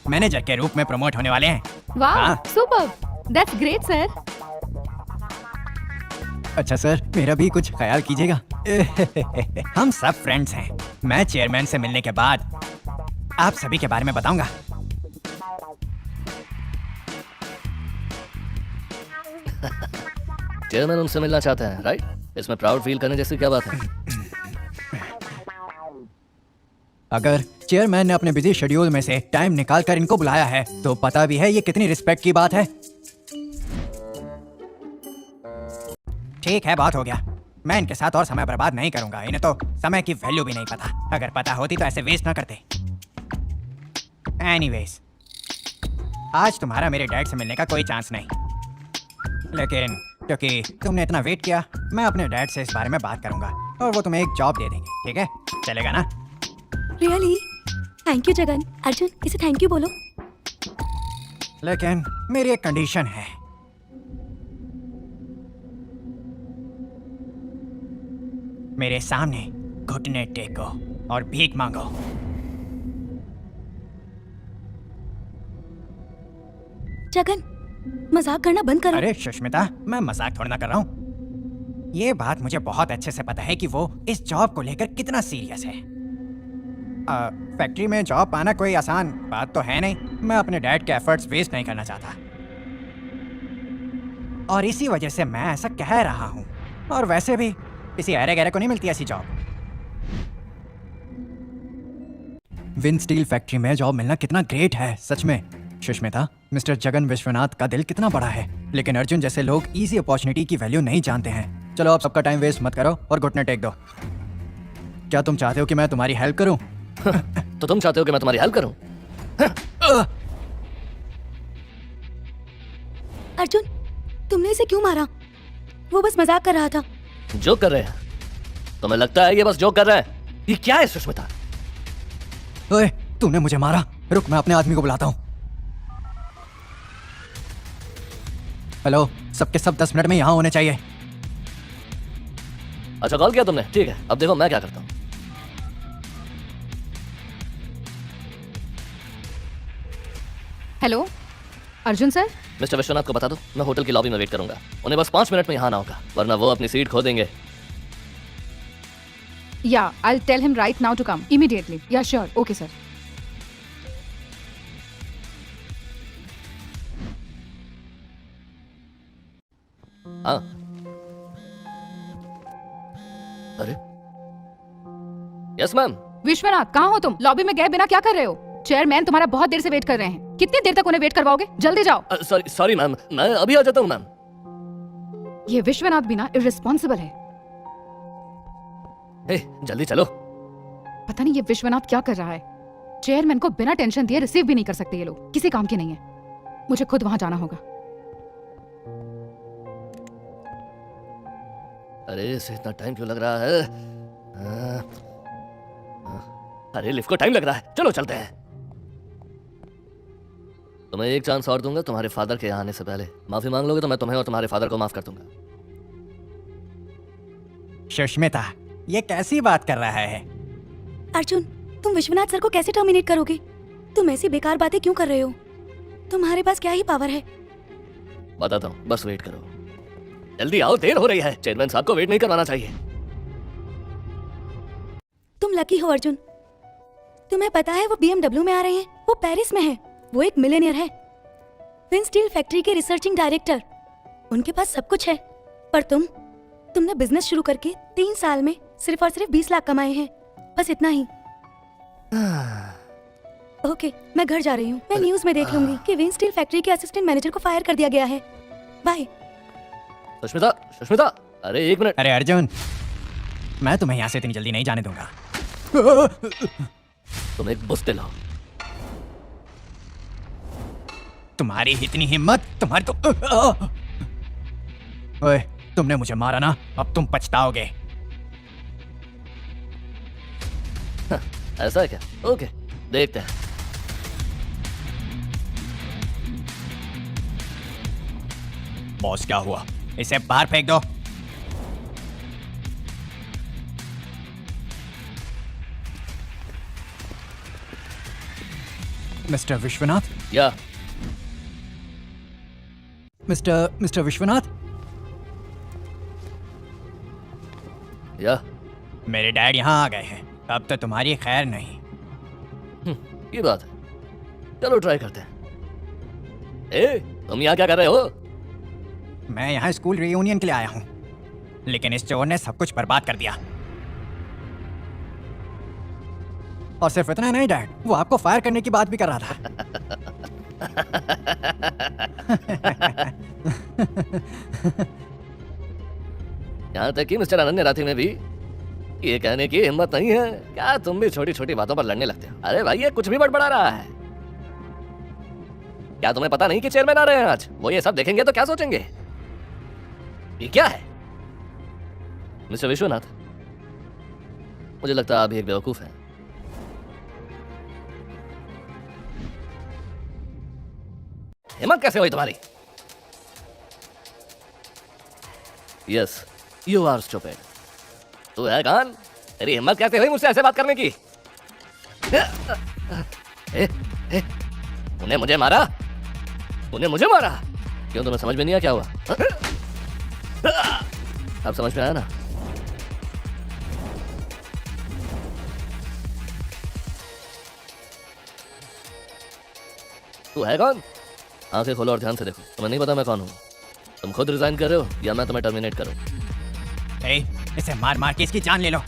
E: मैनेजर के रूप में प्रमोट होने वाले हैं।
A: वाह,
E: हाँ।
A: Super, that's great sir.
E: अच्छा सर, मेरा भी कुछ ख्याल कीजिएगा। हम सब फ्रेंड्स हैं। मैं चेयरमैन से मिलने के बाद आप सभी के बारे में बताऊंगा।
C: चेयरमैन उनसे मिलना चाहते हैं, राइट? इसमें प्राउड फील करने जैसी क्या बात है?
E: अगर चेयरमैन ने अपने बिजी शेड्यूल में से टाइम निकाल कर इनको बुलाया है तो पता भी है ये कितनी रिस्पेक्ट की बात है। ठीक है, बात हो गया। मैं इनके साथ और समय बर्बाद नहीं करूंगा। इन्हें तो समय की वैल्यू भी नहीं पता। अगर पता होती तो ऐसे वेस्ट ना करते। एनीवेज, आज तुम्हारा मेरे डैड से मिलने का कोई चांस नहीं। लेकिन क्योंकि तुमने इतना वेट किया, मैं अपने डैड से इस बारे में बात करूंगा और वो तुम्हें एक जॉब दे देंगे। ठीक है, चलेगा ना?
B: Really? Thank you Jagan. Arjun, इसे थैंक यू बोलो।
E: लेकिन मेरी एक कंडीशन है। मेरे सामने घुटने टेको और भीख मांगो।
B: जगन, मजाक करना बंद करो।
E: अरे सुष्मिता, मैं मजाक थोड़ा ना कर रहा हूँ। ये बात मुझे बहुत अच्छे से पता है कि वो इस जॉब को लेकर कितना सीरियस है। फैक्ट्री में जॉब पाना कोई आसान बात तो है नहीं। मैं अपने डैड के एफर्ट्स वेस्ट नहीं करना चाहता और इसी वजह से मैं ऐसा कह रहा हूँ। और वैसे भी किसी अरे गहरे को नहीं मिलती ऐसी जॉब। विन स्टील फैक्ट्री में जॉब मिलना कितना ग्रेट है सच में। सुष्मिता, मिस्टर जगन विश्वनाथ का दिल कितना बड़ा है। लेकिन अर्जुन जैसे लोग इजी अपॉर्चुनिटी की वैल्यू नहीं जानते हैं। चलो, आप सबका टाइम वेस्ट मत करो और घुटने टेक दो। क्या तुम चाहते हो कि मैं तुम्हारी हेल्प करूं?
C: तो तुम चाहते हो कि मैं तुम्हारी हेल्प करूं?
B: अर्जुन, तुमने इसे क्यों मारा? वो बस मजाक कर रहा था।
C: जोक कर रहे हैं? तुम्हें लगता है ये बस जोक कर रहा है? ये क्या है सुष्मिता?
E: ओए, तूने मुझे मारा। रुक, मैं अपने आदमी को बुलाता हूँ। हेलो, सबके सब 10 मिनट में यहाँ होने चाहिए।
C: अच्छा, कॉल किया तुमने? ठीक है, अब देखो मैं क्या करता हूँ।
A: Hello Arjun sir.
C: Mister Vishwanath को बता दो मैं होटल की लॉबी में वेट करूंगा। उन्हें बस 5 मिनट में यहाँ आना होगा, वरना वो अपनी सीट खो देंगे।
A: Yeah I tell him right now to come immediately. Yeah sure, okay sir.
C: हाँ, अरे यस मैम।
A: विश्वनाथ, कहाँ हो तुम? लॉबी में गए बिना क्या कर रहे हो? चेयरमैन तुम्हारा बहुत देर से वेट कर रहे हैं। कितनी देर तक उन्हें वेट करवाओगे? जल्दी जाओ।
C: सॉरी मैम, मैं अभी आ जाता हूँ मैम।
A: ये विश्वनाथ भी ना इररिस्पॉन्सिबल है।
C: जल्दी चलो।
A: पता नहीं ये विश्वनाथ क्या कर रहा है। चेयरमैन को बिना टेंशन दिए रिसीव भी नहीं कर सकते ये लोग। किसी काम के नहीं है। मुझे खुद वहां जाना होगा।
C: अरे इसे इतना टाइम क्यों लग रहा है? अरे लिफ्ट को टाइम लग रहा है, चलो चलते हैं। तुम्हें एक चांस और दूंगा तुम्हारे फादर के यहाँ आने से पहले। माफी मांग लोगे तो मैं तुम्हें और तुम्हारे फादर को माफ कर दूंगा।
E: सुष्मिता, ये कैसी बात कर रहा है?
B: अर्जुन, तुम विश्वनाथ सर को कैसे टर्मिनेट करोगे? तुम ऐसी बेकार बातें क्यों कर रहे हो? तुम्हारे पास क्या ही पावर है?
C: बताता हूँ, बस वेट करो। जल्दी आओ, देर हो रही है। चेयरमैन साहब को वेट नहीं करवाना चाहिए।
B: तुम लकी हो अर्जुन। तुम्हें पता है वो BMW में आ रहे हैं। वो पेरिस में है। वो एक मिलियनियर है, विन स्टील फैक्ट्री के रिसर्चिंग डायरेक्टर। उनके पास सब कुछ है, पर तुमने बिजनेस शुरू करके 3 साल में सिर्फ और सिर्फ 20 लाख कमाए हैं। बस इतना ही। ओके, मैं घर जा रही हूँ। मैं न्यूज में देख लूंगी कि विन स्टील फैक्ट्री के असिस्टेंट मैनेजर को फायर कर दिया गया है। बाय।
C: सुष्मिता, सुष्मिता, अरे एक मिनट।
E: अरे अर्जुन, मैं तुम्हें यहाँ से इतनी जल्दी नहीं जाने दूंगा।
C: तुम एक बुज़दिल हो।
E: तुम्हारी इतनी हिम्मत, तुम्हारी तो ओए, तुमने मुझे मारा ना, अब तुम पछताओगे।
C: ऐसा है क्या? ओके, देखते हैं।
E: बॉस, क्या हुआ? इसे बाहर फेंक दो। मिस्टर विश्वनाथ,
C: या
E: मिस्टर विश्वनाथ,
C: या
E: मेरे डैड यहाँ आ गए हैं। अब तो तुम्हारी खैर नहीं।
C: ये बात है, चलो ट्राई करते हैं। ए, तुम यहाँ क्या कर रहे हो?
E: मैं यहाँ स्कूल रियूनियन के लिए आया हूँ, लेकिन इस चोर ने सब कुछ बर्बाद कर दिया। और सिर्फ इतना नहीं डैड, वो आपको फायर करने की बात भी कर रहा था।
C: यहाँ तक कि मिस्टर अनन्य राठी में भी ये कहने की हिम्मत नहीं है। क्या तुम भी छोटी छोटी बातों पर लड़ने लगते हो? अरे भाई, ये कुछ भी बड़बड़ा रहा है। क्या तुम्हें पता नहीं कि चेयरमैन आ रहे हैं आज? वो ये सब देखेंगे तो क्या सोचेंगे? ये क्या है? मिस्टर विश्वनाथ, मुझे लगता है आप भी एक बेवकूफ हैं। हिम्मत कैसे हुई तुम्हारी? Yes, you are stupid. तू है कौन? तेरी हिम्मत कैसे हुई मुझसे ऐसे बात करने की? तूने मुझे मारा? तूने मुझे मारा? क्यों, तुम्हें समझ में नहीं आया क्या हुआ? अब समझ में आया ना? तू है कौन? आंखें खोलो और ध्यान से देखो। तुम्हें नहीं पता मैं कौन हूँ? तुम खुद रिजाइन कर रहे हो या मैं तुम्हें टर्मिनेट करूँ?
E: इसे मार मार के इसकी जान ले लो।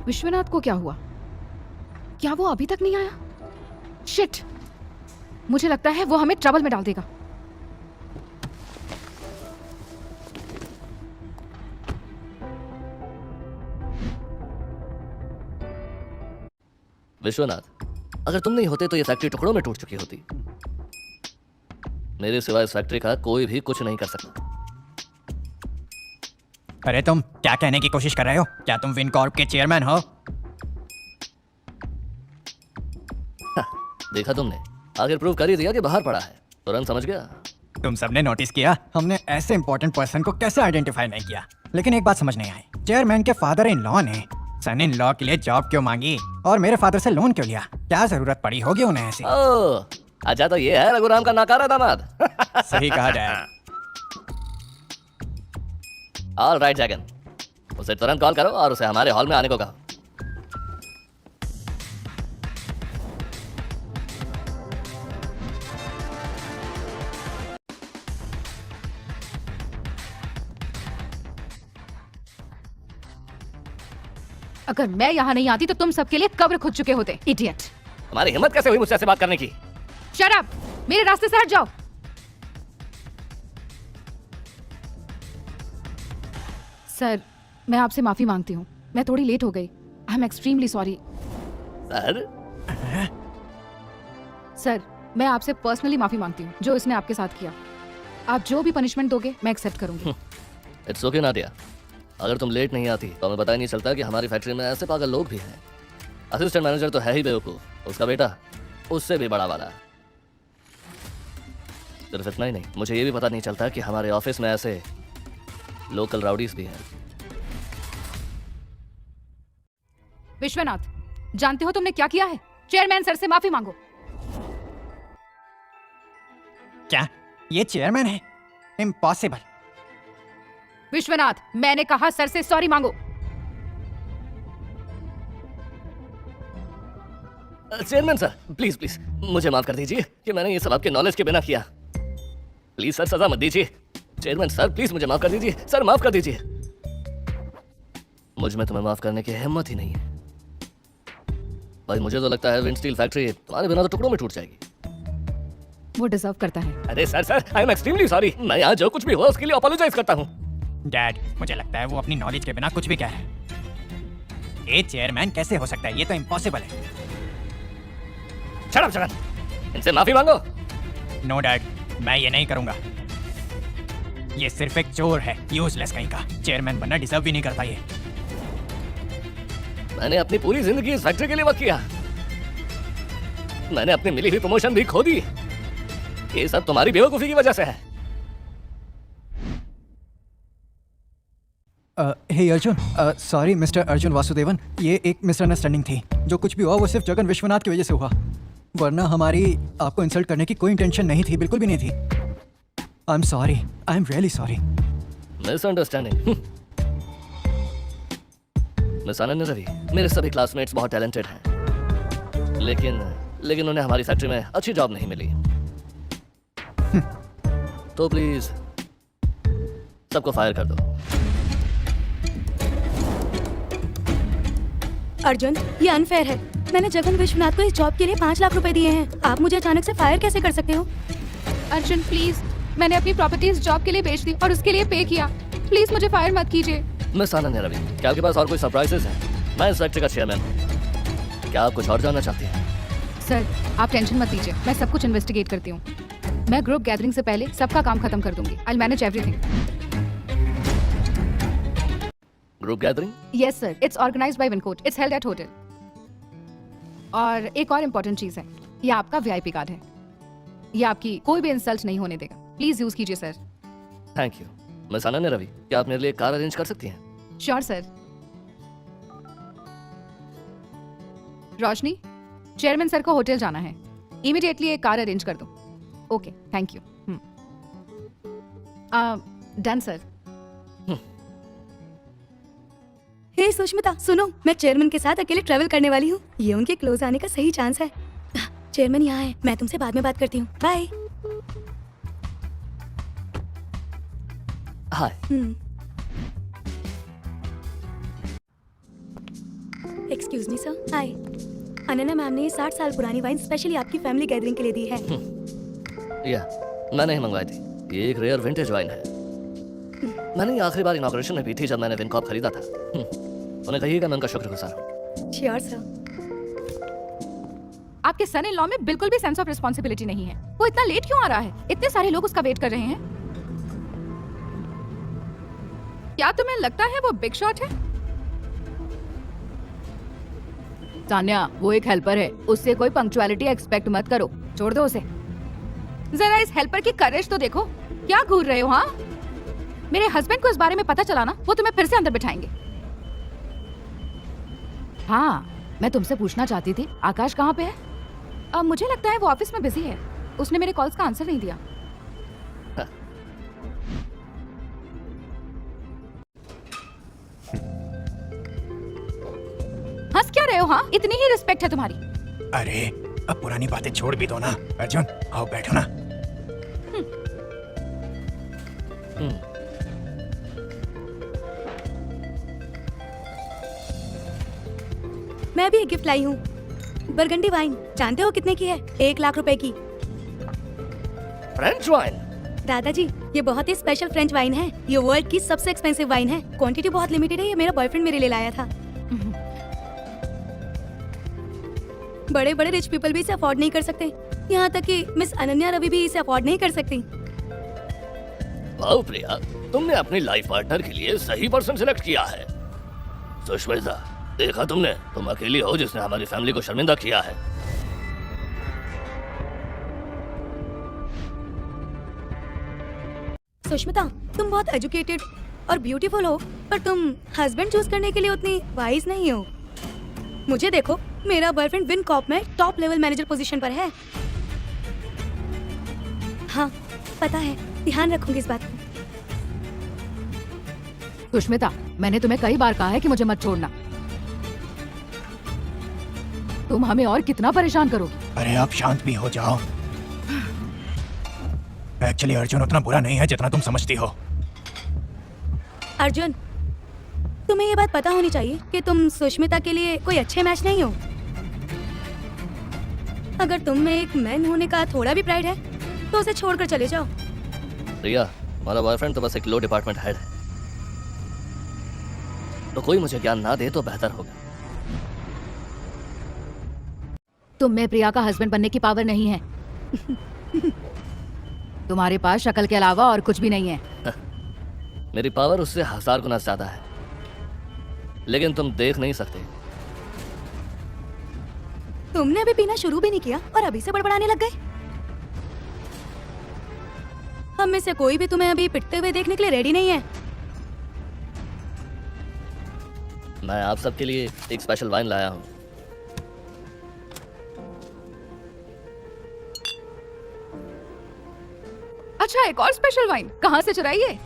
A: विश्वनाथ को क्या हुआ? क्या वो अभी तक नहीं आया? शिट, मुझे लगता है वो हमें ट्रबल में डाल देगा।
C: विश्वनाथ, अगर तुम नहीं होते तो ये फैक्ट्री टुकड़ों में टूट चुकी होती। मेरे सिवाय इस फैक्ट्री का कोई भी कुछ नहीं कर सकता।
E: अरे तुम क्या कहने की कोशिश कर रहे हो? क्या तुम विनकॉर्प के चेयरमैन हो?
C: देखा तुमने, आखिर प्रूव कर ही दिया कि बाहर पड़ा है। तुरंत समझ गया।
E: तुम सबने नोटिस किया हमने ऐसे इंपॉर्टेंट पर्सन को कैसे आइडेंटिफाई नहीं किया। लेकिन एक बात समझ नहीं आई, चेयरमैन के फादर इन लॉ ने सन इन लॉ के लिए जॉब क्यों मांगी और मेरे फादर से लोन क्यों लिया? क्या जरूरत पड़ी होगी उन्हें ऐसी?
C: ओह, अच्छा तो ये है रघुराम का नाकारा दामाद।
E: सही कहा डैड।
C: ऑल राइट जैगन, उसे तुरंत कॉल करो और उसे हमारे हॉल में आने को कहो।
A: अगर मैं यहाँ नहीं आती तो तुम सबके लिए कब्र खुद चुके होते, इडियट।
C: तुम्हारी हिम्मत कैसे हुई मुझसे ऐसे बात करने की?
A: शट अप, मेरे रास्ते से हट जाओ। सर, मैं आपसे माफी मांगती हूँ। मैं थोड़ी लेट हो गई। I am extremely sorry.
C: Sir,
A: sir, मैं आपसे पर्सनली माफी मांगती हूँ जो इसने आपके साथ किया। आप जो भी पनिशमेंट दोगे मैं एक्सेप्ट करूंगी।
C: इट्स ओके नादिया, अगर तुम लेट नहीं आती तो हमें पता ही नहीं चलता कि हमारी फैक्ट्री में ऐसे पागल लोग भी हैं। असिस्टेंट मैनेजर तो है ही बेवकूफ, उसका बेटा उससे भी बड़ा वाला। सिर्फ इतना ही नहीं, मुझे ये भी पता नहीं चलता कि हमारे ऑफिस में ऐसे लोकल राउडीज भी हैं।
A: विश्वनाथ, जानते हो तुमने क्या किया है? चेयरमैन सर से माफी मांगो।
E: क्या ये चेयरमैन है? इम्पॉसिबल।
A: विश्वनाथ, मैंने कहा सर से सॉरी मांगो।
C: चेयरमैन सर, प्लीज प्लीज मुझे माफ कर दीजिए कि मैंने ये सब आपके नॉलेज के बिना किया। प्लीज सर, सजा मत दीजिए। चेयरमैन सर, प्लीज मुझे माफ कर दीजिए। सर, माफ कर दीजिए। मुझ में तुम्हें माफ करने की हिम्मत ही नहीं है भाई। मुझे तो लगता है विंड स्टील फैक्ट्री तुम्हारे बिना तो टुकड़ों में टूट जाएगी।
A: वो डिजर्व करता है।
C: अरे sir, I am extremely sorry. मैं यहाँ जो कुछ भी हुआ उसके लिए अपोलोजाइज करता हूँ।
E: डैड, मुझे लगता है वो अपनी नॉलेज के बिना कुछ भी कह रहा है। ये चेयरमैन कैसे हो सकता है? ये तो इम्पॉसिबल है।
C: शट अप शरण, इनसे माफी मांगो।
E: नो डैड, मैं ये नहीं करूंगा। ये सिर्फ एक चोर है, यूजलेस कहीं का। चेयरमैन बनना डिजर्व भी नहीं करता ये।
C: मैंने अपनी पूरी जिंदगी इस फैक्ट्री के लिए वर्क किया। मैंने अपनी मिली हुई प्रमोशन भी खो दी। ये सब तुम्हारी बेवकूफी की वजह से है।
G: हे अर्जुन, सॉरी मिस्टर अर्जुन वासुदेवन, ये एक मिसअंडरस्टैंडिंग थी। जो कुछ भी हुआ वो सिर्फ जगन विश्वनाथ की वजह से हुआ, वरना हमारी आपको इंसल्ट करने की कोई इंटेंशन नहीं थी, बिल्कुल भी नहीं थी। I am sorry, I am really sorry.
C: Misunderstanding. Miss Ananya Ravi, मेरे सभी क्लासमेट्स बहुत टैलेंटेड हैं, लेकिन उन्हें हमारी फैक्ट्री में अच्छी जॉब नहीं मिली। तो प्लीज सबको फायर कर दो।
B: अर्जुन, ये अनफेयर है। मैंने जगन विश्वनाथ को इस जॉब के लिए 5 लाख रुपए दिए हैं। आप मुझे अचानक से फायर कैसे कर सकते हो?
A: अर्जुन प्लीज, मैंने अपनी प्रॉपर्टीज जॉब के लिए बेच दी और उसके लिए पे किया। प्लीज मुझे फायर मत कीजिए।
C: मिस अनन्या रवि, क्या आपके पास और कोई सरप्राइजेस हैं? मैं इस फैक्ट्री का चेयरमैन हूँ। क्या आप कुछ और जानना चाहती हैं?
A: सर, आप टेंशन मत लीजिए, मैं सब कुछ इन्वेस्टिगेट करती हूँ। मैं ग्रुप गैदरिंग से पहले सबका काम खत्म कर दूंगी। I manage everything.
C: Group gathering?
A: Yes sir, it's organised by विनकोट। It's held at hotel. और एक और इम्पोर्टेंट चीज है, ये आपका वीआईपी कार्ड है। ये आपकी कोई भी इंसल्ट नहीं होने देगा। प्लीज यूज कीजिए sir.
C: Thank you. Miss Ananya Ravi, क्या आप मेरे लिए कार अरेंज कर सकती हैं?
A: Sure sir. Roshni, chairman sir को होटल जाना है। इमीडिएटली एक कार अरेंज कर दो। Okay, thank you. Done sir.
B: Hey Sushmita, सुनो, मैं चेयरमैन के साथ अकेले ट्रैवल करने वाली हूँ। ये उनके क्लोज आने का सही चांस है। चेयरमैन यहाँ है, मैं तुमसे बाद में बात करती हूँ। Bye.
C: Hi.
B: Excuse me sir. Hi. Ananya ma'am ने ये 60 साल पुरानी वाइन स्पेशली आपकी फैमिली गैदरिंग के लिए दी है।
C: या मैंने ही मंगवाई थी। ये एक रेयर विंटेज वाइन है। मैंने ये आखिरी बार इनॉग्रेशन में पी थी जब मैंने विनकॉप खरीदा था। उन्हें कहिएगा मैं उनका शुक्रगुजार हूँ।
B: Sure sir.
A: आपके सन इन लॉ में बिल्कुल भी सेंस ऑफ रिस्पॉन्सिबिलिटी नहीं है। वो इतना लेट क्यों आ रहा है? इतने सारे लोग उसका वेट कर रहे हैं। क्या तुम्हें लगता है वो बिग शॉट है? तान्या, वो एक हेल्पर है, उससे कोई पंक्चुअलिटी एक्सपेक्ट मत करो। छोड़ दो उसे। जरा इस हेल्पर की करेज तो देखो। क्या घूर रहे हो? हाँ, मेरे हस्बैंड को इस बारे में पता चला ना, वो तुम्हें फिर से अंदर बिठाएंगे। हाँ, मैं तुमसे पूछना चाहती थी, आकाश कहाँ पे है? अब मुझे लगता है वो ऑफिस में बिजी है। उसने मेरे कॉल्स का आंसर नहीं दिया। हंस क्या रहे हो? हाँ, इतनी ही रिस्पेक्ट है तुम्हारी।
D: अरे अब पुरानी बातें छोड़ भी दो ना। अर्जुन, आओ बैठो ना।
B: मैं भी एक गिफ्ट लाई हूँ। Burgundy wine. जानते हो कितने की है? 1 लाख रुपए की।
C: French wine?
B: दादाजी, ये बहुत ही स्पेशल फ्रेंच वाइन है। ये वर्ल्ड की सबसे एक्सपेंसिव वाइन है। क्वांटिटी बहुत लिमिटेड है। ये मेरा बॉयफ्रेंड मेरे लिए लाया था। बड़े बड़े रिच पीपल भी इसे अफोर्ड नहीं कर सकते। यहाँ तक कि मिस अनन्या रवि भी इसे अफोर्ड नहीं कर सकती।
C: वाह प्रिया, तुमने अपनी लाइफ पार्टनर के लिए सही पर्सन सिलेक्ट किया है। सुष्मिता, देखा तुमने, तुम अकेली हो जिसने हमारी फैमिली को शर्मिंदा किया है।
B: सुष्मिता, तुम बहुत एजुकेटेड और ब्यूटीफुल हो, पर तुम हस्बैंड चूज करने के लिए उतनी वाइज नहीं हो। मुझे देखो, मेरा बॉयफ्रेंड विन कॉर्प में टॉप लेवल मैनेजर पोजीशन पर है। हाँ, पता है, ध्यान रखूंगी इस बात को।
A: सुष्मिता, मैंने तुम्हें कई बार कहा है कि मुझे मत छोड़ना। तुम हमें और कितना परेशान करोगी?
D: अरे आप शांत भी हो जाओ। एक्चुअली अर्जुन उतना बुरा नहीं है जितना तुम समझती हो।
B: अर्जुन, तुम्हें ये बात पता होनी चाहिए कि तुम सुष्मिता के लिए कोई अच्छे मैच नहीं हो। अगर तुम में एक मैन होने का थोड़ा भी प्राइड है तो उसे छोड़कर चले जाओ।
C: प्रिया, हमारा बॉयफ्रेंड तो बस एक लो डिपार्टमेंट हेड है, तो कोई मुझे ज्ञान ना दे तो बेहतर होगा।
A: तुम में प्रिया का हस्बैंड बनने की पावर नहीं है। तुम्हारे पास शक्ल के अलावा और कुछ भी नहीं है।
C: मेरी पावर उससे 1000 गुना ज्यादा है, लेकिन तुम देख नहीं सकते।
B: तुमने अभी पीना शुरू भी नहीं किया और अभी से बड़बड़ाने लग गए। हम में से कोई भी तुम्हें अभी पिटते हुए देखने के लिए रेडी नहीं है।
C: मैं आप सबके लिए एक स्पेशल वाइन लाया हूँ।
A: अच्छा, एक और स्पेशल वाइन कहाँ से चुराई है?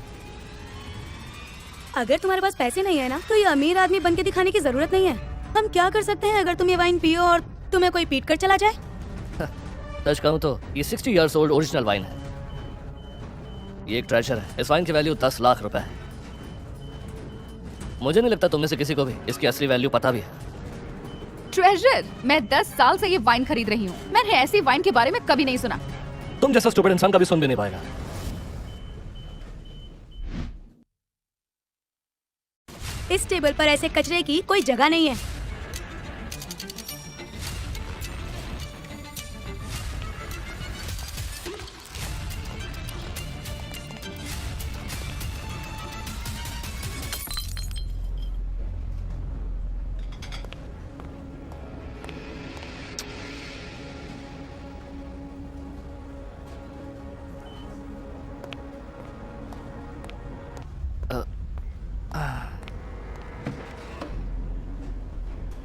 B: अगर तुम्हारे पास पैसे नहीं है ना, तो ये अमीर आदमी बन के दिखाने की जरूरत नहीं है। हम क्या कर सकते हैं अगर तुम ये वाइन पियो और तुम्हें कोई पीट कर चला जाए?
C: सच कहूँ तो ये 60 इयर्स ओल्ड ओरिजिनल वाइन है। ये एक ट्रेजर है। इस वाइन की वैल्यू 10 लाख रुपए है। मुझे नहीं लगता तुम में से किसी को भी इसकी असली वैल्यू पता भी है।
A: ट्रेजर? मैं 10 साल से ये वाइन खरीद रही हूँ, मैंने ऐसी वाइन के बारे में कभी नहीं सुना।
C: तुम जैसा स्टूपिड इंसान कभी सुन भी नहीं पाएगा।
B: इस टेबल पर ऐसे कचरे की कोई जगह नहीं है।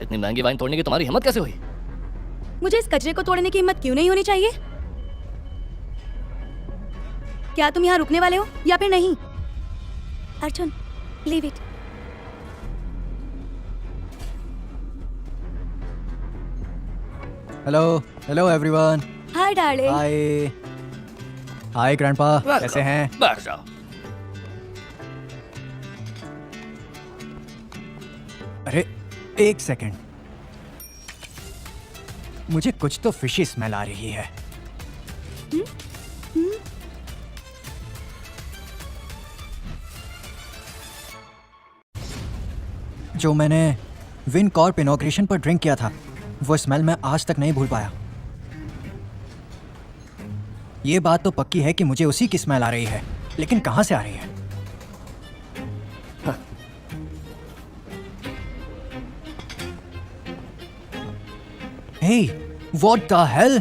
C: इतनी महंगी वाइन तोड़ने की तुम्हारी हिम्मत कैसे हुई?
B: मुझे इस कचरे को तोड़ने की हिम्मत क्यों नहीं होनी चाहिए? क्या तुम यहाँ रुकने वाले हो या फिर नहीं? Arjun, leave it.
G: Hello hello everyone.
B: Hi darling.
G: Hi hi grandpa, कैसे हैं?
C: बैठ जाओ।
G: अरे एक सेकंड, मुझे कुछ तो फिशी स्मेल आ रही है। जो मैंने विन कॉर्प इनॉग्रेशन पर ड्रिंक किया था, वो स्मेल मैं आज तक नहीं भूल पाया। ये बात तो पक्की है कि मुझे उसी की स्मेल आ रही है, लेकिन कहां से आ रही है? Hey, what the hell?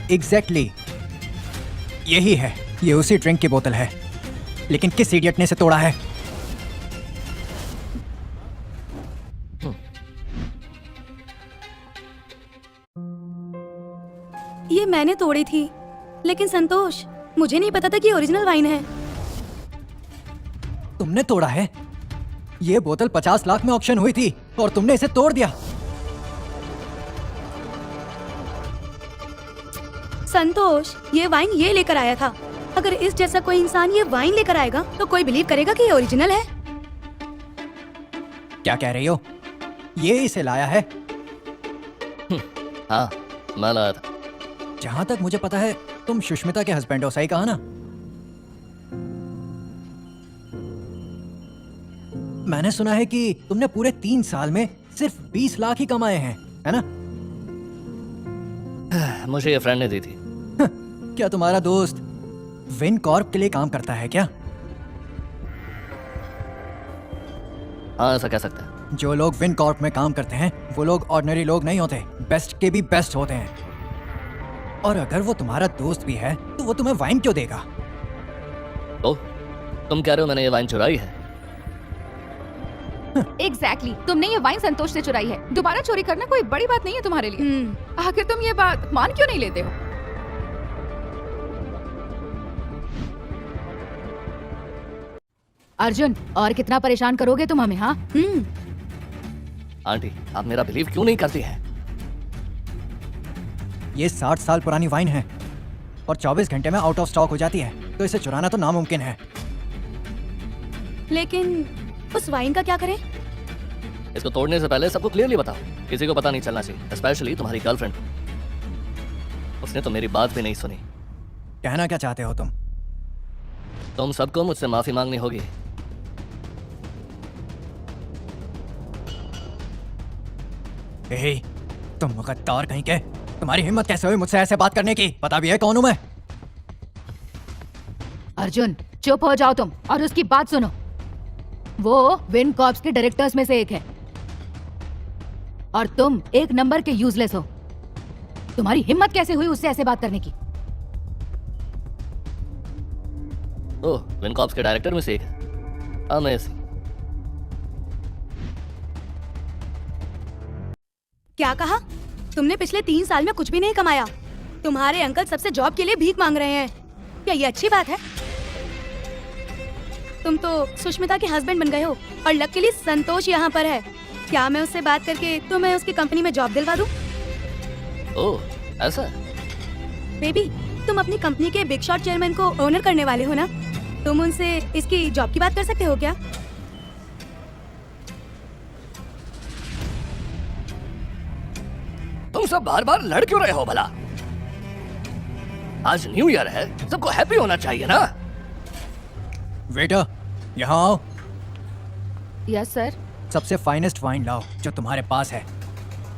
G: Exactly. यही है, ये उसी ड्रिंक की बोतल है, लेकिन किस इडियट ने इसे तोड़ा है?
B: ये मैंने तोड़ी थी, लेकिन संतोष, मुझे नहीं पता था कि ओरिजिनल वाइन है।
G: तुमने तोड़ा है? ये बोतल 50 लाख में ऑक्शन हुई थी और तुमने इसे तोड़ दिया।
B: संतोष, ये वाइन ये लेकर आया था। अगर इस जैसा कोई इंसान ये वाइन लेकर आएगा तो कोई बिलीव करेगा कि ये ओरिजिनल है।
G: क्या कह रही हो?
E: ये इसे लाया है।
C: हाँ, मैं लाया था।
E: जहां तक मुझे पता है तुम सुष्मिता के हस्बैंड हो, सही कहा ना? मैंने सुना है कि तुमने पूरे 3 साल में सिर्फ 20 लाख ही कमाए हैं, है ना?
C: मुझे ये फ्रेंड ने दी थी।
E: क्या तुम्हारा दोस्त विन कॉर्प के लिए काम करता है क्या?
C: हाँ, ऐसा कह सकते हैं।
E: जो लोग विन कॉर्प में काम करते हैं वो लोग ऑर्डिनरी लोग नहीं होते, बेस्ट के भी बेस्ट होते हैं। और अगर वो तुम्हारा दोस्त भी है तो वो तुम्हें वाइन क्यों देगा?
C: तो तुम कह रहे हो मैंने ये वाइन चुराई है?
A: एग्जैक्टली तुमने ये वाइन संतोष से चुराई है। दोबारा चोरी करना कोई बड़ी बात नहीं है तुम्हारे लिए। आखिर तुम ये बात मान क्यों नहीं लेते हो? अर्जुन, और कितना परेशान करोगे तुम हमें? हाँ,
C: आंटी, आप मेरा बिलीव क्यों नहीं करती हैं?
E: ये 60 साल पुरानी वाइन है और 24 घंटे में आउट ऑफ स्टॉक हो जाती है, तो इसे चुराना तो नामुमकिन है।
B: लेकिन उस वाइन का क्या करें?
C: इसको तोड़ने से पहले सबको क्लियरली बताओ, किसी को पता नहीं चलना चाहिए, स्पेशली तुम्हारी गर्लफ्रेंड। उसने तो मेरी बात भी नहीं सुनी।
E: कहना क्या चाहते हो तुम?
C: तुम सबको मुझसे माफी मांगनी होगी।
E: ए, तुम मुकद्दर कहीं के, तुम्हारी हिम्मत कैसे हुई मुझसे ऐसे बात करने की? पता भी है कौन हूं मैं?
A: अर्जुन चुप हो जाओ तुम और उसकी बात सुनो। वो विन कॉर्प्स के डायरेक्टर्स में से एक है और तुम एक नंबर के यूजलेस हो। तुम्हारी हिम्मत कैसे हुई उससे ऐसे बात करने की?
C: ओह, विन कॉर्प्स के डायरेक्टर में से एक है। अमेजिंग।
B: क्या कहा? तुमने पिछले 3 साल में कुछ भी नहीं कमाया। तुम्हारे अंकल सबसे जॉब के लिए भीख मांग रहे हैं। क्या ये अच्छी बात है? तुम तो सुष्मिता के हस्बैंड बन गए हो और लकीली संतोष यहाँ पर है। क्या मैं उससे बात करके तुम्हें उसकी कंपनी में जॉब दिलवा दूं?
C: ओह, ऐसा?
B: बेबी, तुम अपनी कंपनी के बिग शॉट चेयरमैन को ओनर करने वाले हो ना? तुम उनसे इसकी जॉब की बात कर सकते हो क्या?
C: तुम सब बार बार लड़ क्यों रहे हो भला? आज न्यू ईयर है, सबको हैप्पी होना चाहिए ना?
E: वेटर, यहाँ आओ।
A: Yes sir.
E: सबसे फाइनेस्ट वाइन लाओ जो तुम्हारे पास है।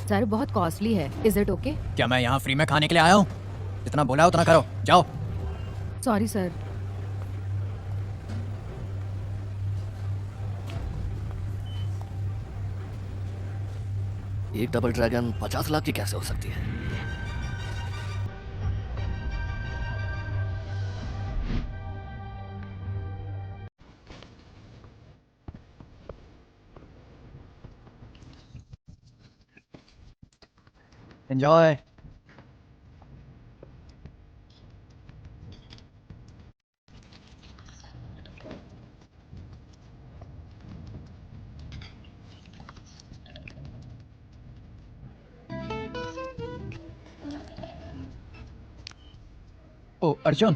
A: सर बहुत कॉस्टली है, इज इट ओके?
E: क्या मैं यहाँ फ्री में खाने के लिए आया हूँ? जितना बोला है उतना करो, जाओ।
A: Sorry sir.
C: एक डबल ड्रैगन 50 लाख की कैसे हो सकती है?
E: एंजॉय। ओ अर्जुन,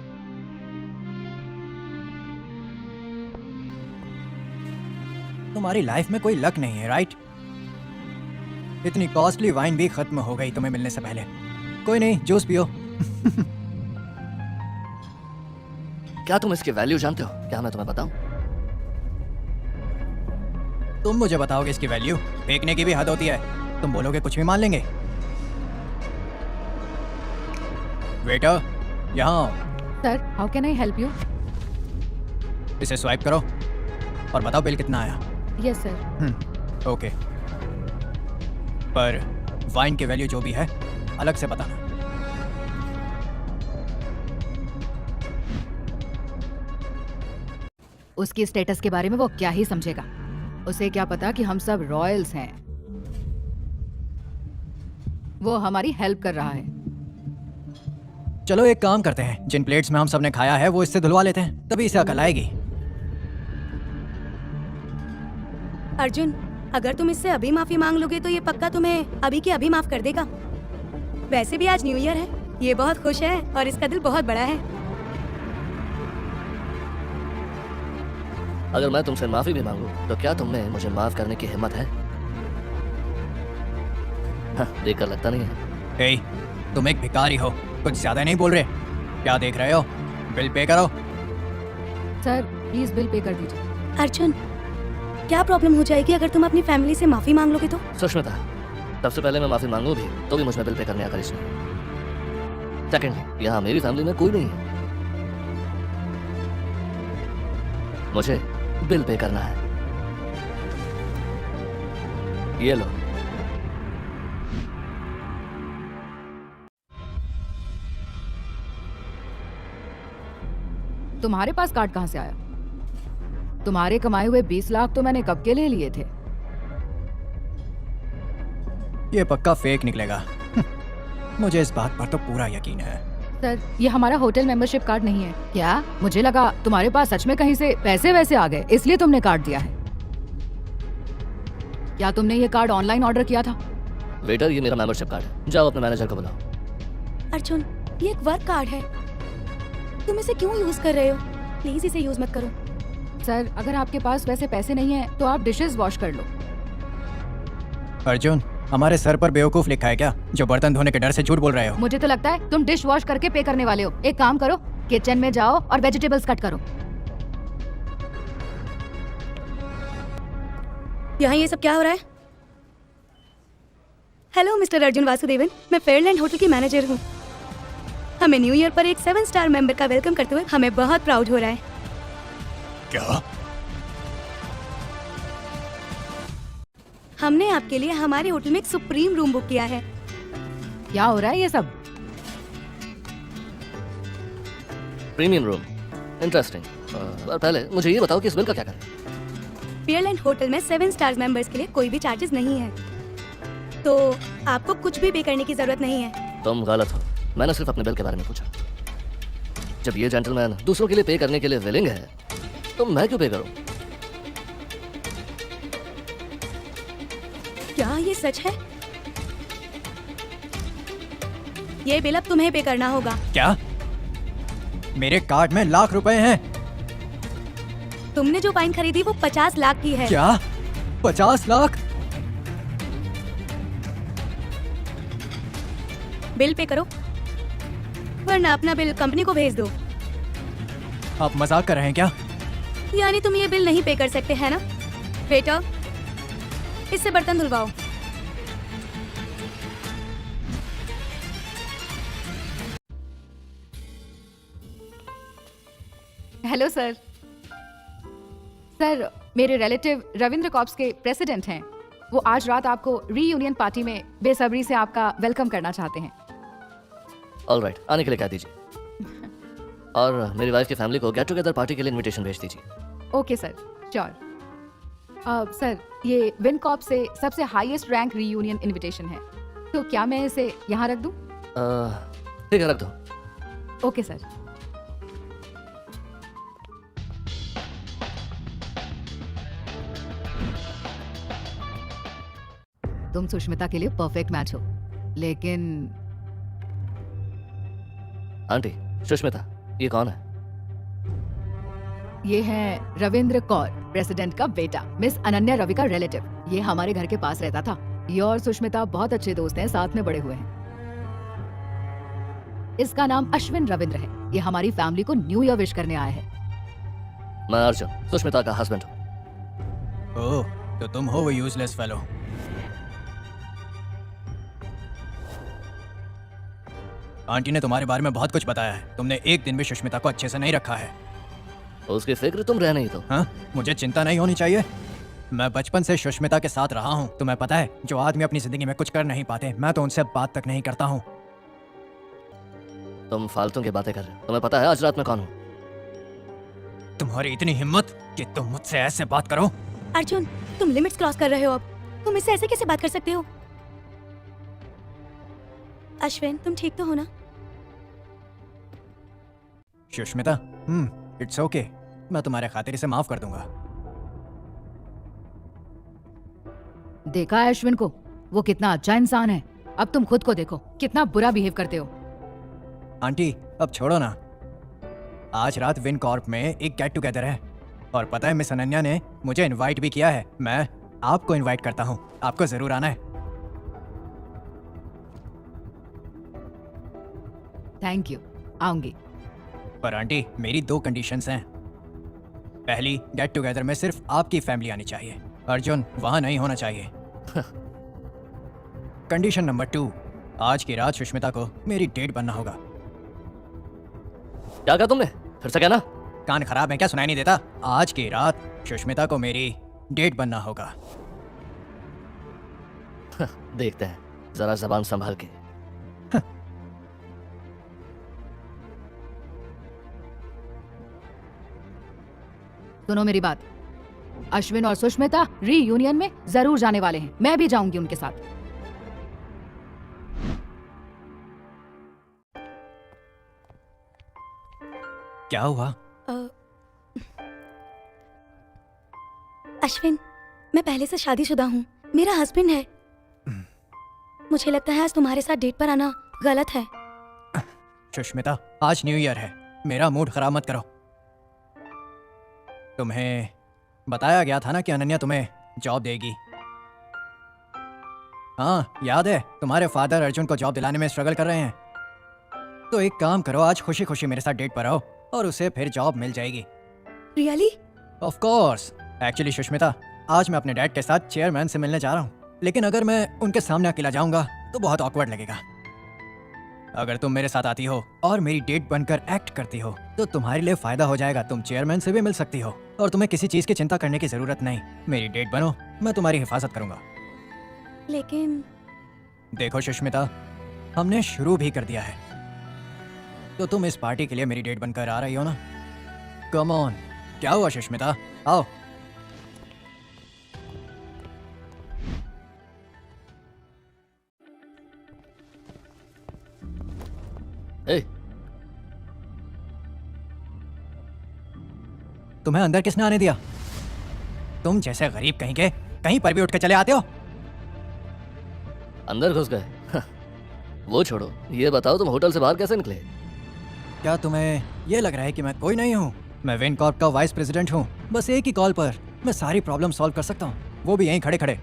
E: तुम्हारी लाइफ में कोई लक नहीं है, राइट? इतनी कॉस्टली वाइन भी खत्म हो गई तुम्हें मिलने से पहले। कोई नहीं, जूस पियो।
C: क्या तुम इसकी वैल्यू जानते हो? क्या मैं तुम्हें बताऊं?
E: तुम मुझे बताओगे इसकी वैल्यू? फेंकने की भी हद होती है। तुम बोलोगे कुछ भी मान लेंगे। वेटर, यहाँ आओ।
A: Sir how can I help you?
E: इसे स्वाइप करो और बताओ बिल कितना आया।
A: Yes sir.
E: ओके, पर वाइन की वैल्यू जो भी है अलग से बताना।
A: उसकी स्टेटस के बारे में वो क्या ही समझेगा? उसे क्या पता कि हम सब रॉयल्स हैं। वो हमारी हेल्प कर रहा है।
E: चलो एक काम करते हैं, जिन प्लेट्स में हम सब ने खाया है वो इससे धुलवा लेते हैं, तभी इसे अकल आएगी।
B: अर्जुन, अगर तुम इससे अभी माफी मांग लोगे तो ये पक्का तुम्हें अभी के अभी माफ कर देगा। वैसे भी आज न्यू ईयर है, ये बहुत खुश है और इसका दिल बहुत बड़ा है।
C: अगर मैं तुमसे माफी भी मांगू तो क्या तुम में मुझे माफ करने की हिम्मत है? हाँ, देखकर लगता नहीं है।
G: हे, तुम एक भिखारी हो, कुछ ज्यादा नहीं बोल रहे? क्या देख रहे हो? बिल पे करो।
A: सर प्लीज बिल पे कर दीजिए।
B: अर्जुन, क्या प्रॉब्लम हो जाएगी अगर तुम अपनी फैमिली से माफी मांग लोगे तो?
C: सुष्मिता, सबसे पहले मैं माफी मांगू भी तो भी मुझ में बिल पे करने आकर इसने। सेकंड, यहाँ मेरी फैमिली में कोई नहीं है, मुझे बिल पे करना है। ये लो।
A: तुम्हारे पास कार्ड कहाँ से आया? तुम्हारे कमाए हुए 20 लाख तो मैंने कब के लिए लिए थे।
G: ये पक्का फेक निकलेगा। मुझे इस बात पर तो पूरा यकीन है।
A: सर ये हमारा होटल मेंबरशिप कार्ड नहीं है। क्या? मुझे लगा तुम्हारे पास सच में कहीं से पैसे वैसे आ गए इसलिए तुमने कार्ड दिया है। क्या तुमने ये कार्ड ऑनलाइन ऑर्डर किया था?
C: वेटर, ये मेरा मेंबरशिप कार्ड है, जाओ अपने मैनेजर को बुलाओ।
B: अर्जुन, ये एक वर्क कार्ड है, तुम इसे क्यों यूज कर रहे हो? प्लीज इसे यूज मत करो।
A: सर अगर आपके पास वैसे पैसे नहीं है तो आप डिशेस वॉश कर लो।
G: अर्जुन, हमारे सर पर बेवकूफ लिखा है क्या, जो बर्तन धोने के डर से झूठ बोल रहे हो?
A: मुझे तो लगता है तुम डिश वॉश करके पे करने वाले हो। एक काम करो, किचन में जाओ और वेजिटेबल्स कट करो।
B: यहाँ ये सब क्या हो रहा है? हेलो मिस्टर अर्जुन वासुदेवन, मैं फेयरलैंड होटल की मैनेजर हूँ। हमें न्यू ईयर पर एक 7 स्टार मेंबर का वेलकम करते हुए हमें बहुत प्राउड हो रहा है।
D: क्या?
B: हमने आपके लिए हमारे होटल में एक सुप्रीम रूम बुक किया है।
A: क्या हो रहा है ये सब?
C: Premium room, interesting. पर पहले मुझे ये बताओ कि इस बिल का क्या करें?
B: फेयरलैंड होटल में 7 स्टार्स मेंबर्स के लिए कोई भी चार्जेस नहीं है, तो आपको कुछ भी पे करने की जरूरत नहीं है।
C: तुम गलत हो, मैंने सिर्फ अपने बिल के बारे में पूछा। जब ये जेंटलमैन दूसरों के लिए पे करने के लिए विलिंग है तो मैं क्यों पे करूं?
B: क्या ये सच है? ये बिल अब तुम्हें पे करना होगा।
G: क्या? मेरे कार्ड में लाख रुपए हैं।
B: तुमने जो वाइन खरीदी वो 50 लाख की है।
G: क्या? 50 लाख?
B: बिल पे करो वरना अपना बिल कंपनी को भेज दो।
G: आप मजाक कर रहे हैं क्या?
B: यानी तुम ये बिल नहीं पे कर सकते है ना? वेटर, इससे बर्तन धुलवाओ।
A: Hello sir. सर मेरे रिलेटिव रविंद्र कॉर्प्स के प्रेसिडेंट हैं। वो आज रात आपको रीयूनियन पार्टी में बेसब्री से आपका वेलकम करना चाहते हैं।
C: ऑलराइट, आने के लिए कह दीजिए। और मेरी वाइफ की फैमिली को गेट टुगेदर पार्टी के लिए इनविटेशन भेज दीजिए।
A: Okay sir, sure. सर ये विन कॉर्प से सबसे हाईएस्ट रैंक रीयूनियन इनविटेशन है, तो क्या मैं इसे यहाँ रख दूँ?
C: ठीक है, रख दो।
A: Okay sir. तुम सुष्मिता के लिए परफेक्ट मैच हो, लेकिन
C: आंटी, सुष्मिता ये कौन है?
A: ये है रविंद्र कौर, प्रेसिडेंट का बेटा, मिस अनन्या रवि का रिलेटिव। ये हमारे घर के पास रहता था। ये और सुष्मिता बहुत अच्छे दोस्त हैं, साथ में बड़े हुए हैं। इसका नाम अश्विन रविंद्र है। ये हमारी फैमिली को न्यू ईयर विश करने आया है।
C: मैं अर्जुन, सुष्मिता का हस्बैंड हूँ।
G: ओह, तो तुम हो वो यूजलेस फेलो। आंटी ने तुम्हारे बारे में बहुत कुछ बताया है। तुमने एक दिन भी सुष्मिता को अच्छे से नहीं रखा है।
C: उसकी फिक्र तुम रह नहीं तो।
G: हाँ, मुझे चिंता नहीं होनी चाहिए। मैं बचपन से सुष्मिता के साथ रहा हूँ। तुम्हें पता है, जो आदमी अपनी जिंदगी में कुछ कर नहीं पाते, मैं तो उनसे बात तक नहीं करता हूँ।
C: तुम फालतू की बातें कर रहे हो। तुम्हें पता है आज रात में कौन हूँ?
G: तुम्हारी इतनी हिम्मत कि तुम मुझसे ऐसे बात करो?
B: अर्जुन, तुम लिमिट्स क्रॉस कर रहे हो। अब तुम इससे ऐसे कैसे बात कर सकते हो? अश्विन, तुम ठीक तो हो ना?
G: Sushmita, it's okay. मैं तुम्हारे खातिर इसे माफ कर दूंगा।
A: देखा है अश्विन को, वो कितना अच्छा इंसान है। अब तुम खुद को देखो, कितना बुरा बिहेव करते हो।
G: आंटी, अब छोड़ो ना। आज रात विन कॉर्प में एक गेट टुगेदर है और पता है मिस अनन्या ने मुझे इनवाइट भी किया है। मैं आपको इनवाइट करता हूँ, आपको जरूर आना है।
A: थैंक यू, आऊंगी।
E: पर आंटी, मेरी 2 कंडीशंस हैं। पहली, गेट टुगेदर में सिर्फ आपकी फैमिली आनी चाहिए, अर्जुन वहां नहीं होना चाहिए। कंडीशन नंबर 2, आज की रात सुष्मिता को मेरी डेट बनना होगा।
C: क्या कहा तुमने? फिर से कहना।
E: कान खराब है क्या, सुनाई नहीं देता? आज की रात सुष्मिता को मेरी डेट बनना होगा।
C: देखते हैं, जरा जबान संभाल के।
A: सुनो मेरी बात, अश्विन और सुष्मिता रीयूनियन में जरूर जाने वाले हैं। मैं भी जाऊंगी उनके साथ।
E: क्या हुआ?
B: अश्विन, मैं पहले से शादीशुदा हूँ, मेरा हस्बैंड है। मुझे लगता है आज तुम्हारे साथ डेट पर आना गलत है।
E: सुष्मिता, आज न्यू ईयर है, मेरा मूड खराब मत करो। तुम्हें बताया गया था ना कि अनन्या तुम्हें जॉब देगी। हाँ याद है, तुम्हारे फादर अर्जुन को जॉब दिलाने में स्ट्रगल कर रहे हैं। तो एक काम करो, आज खुशी खुशी मेरे साथ डेट पर आओ और उसे फिर जॉब मिल जाएगी।
B: Really?
E: Of course. Actually Sushmita, आज मैं अपने डैड के साथ चेयरमैन से मिलने जा रहा हूँ, लेकिन अगर मैं उनके सामने अकेला जाऊंगा तो बहुत ऑकवर्ड लगेगा। अगर तुम मेरे साथ आती हो और मेरी डेट बनकर एक्ट करती हो तो तुम्हारे लिए फायदा हो जाएगा। तुम चेयरमैन से भी मिल सकती हो और तुम्हें किसी चीज की चिंता करने की जरूरत नहीं। मेरी डेट बनो, मैं तुम्हारी हिफाजत करूंगा।
B: लेकिन
E: देखो सुष्मिता, हमने शुरू भी कर दिया है, तो तुम इस पार्टी के लिए मेरी डेट बनकर आ रही हो ना? Come on. क्या हुआ सुष्मिता, आओ।
C: ए,
E: तुम्हें अंदर किसने आने दिया? तुम जैसे गरीब कहीं के कहीं पर भी उठ के चले आते हो।
C: अंदर घुस गए। वो छोड़ो, ये बताओ तुम होटल से बाहर कैसे निकले?
E: क्या तुम्हें ये लग रहा है कि मैं कोई नहीं हूँ? मैं विन कॉर्प का वाइस प्रेसिडेंट हूँ। बस एक ही कॉल पर मैं सारी प्रॉब्लम सॉल्व कर सकता हूँ, वो भी यहीं खड़े खड़े।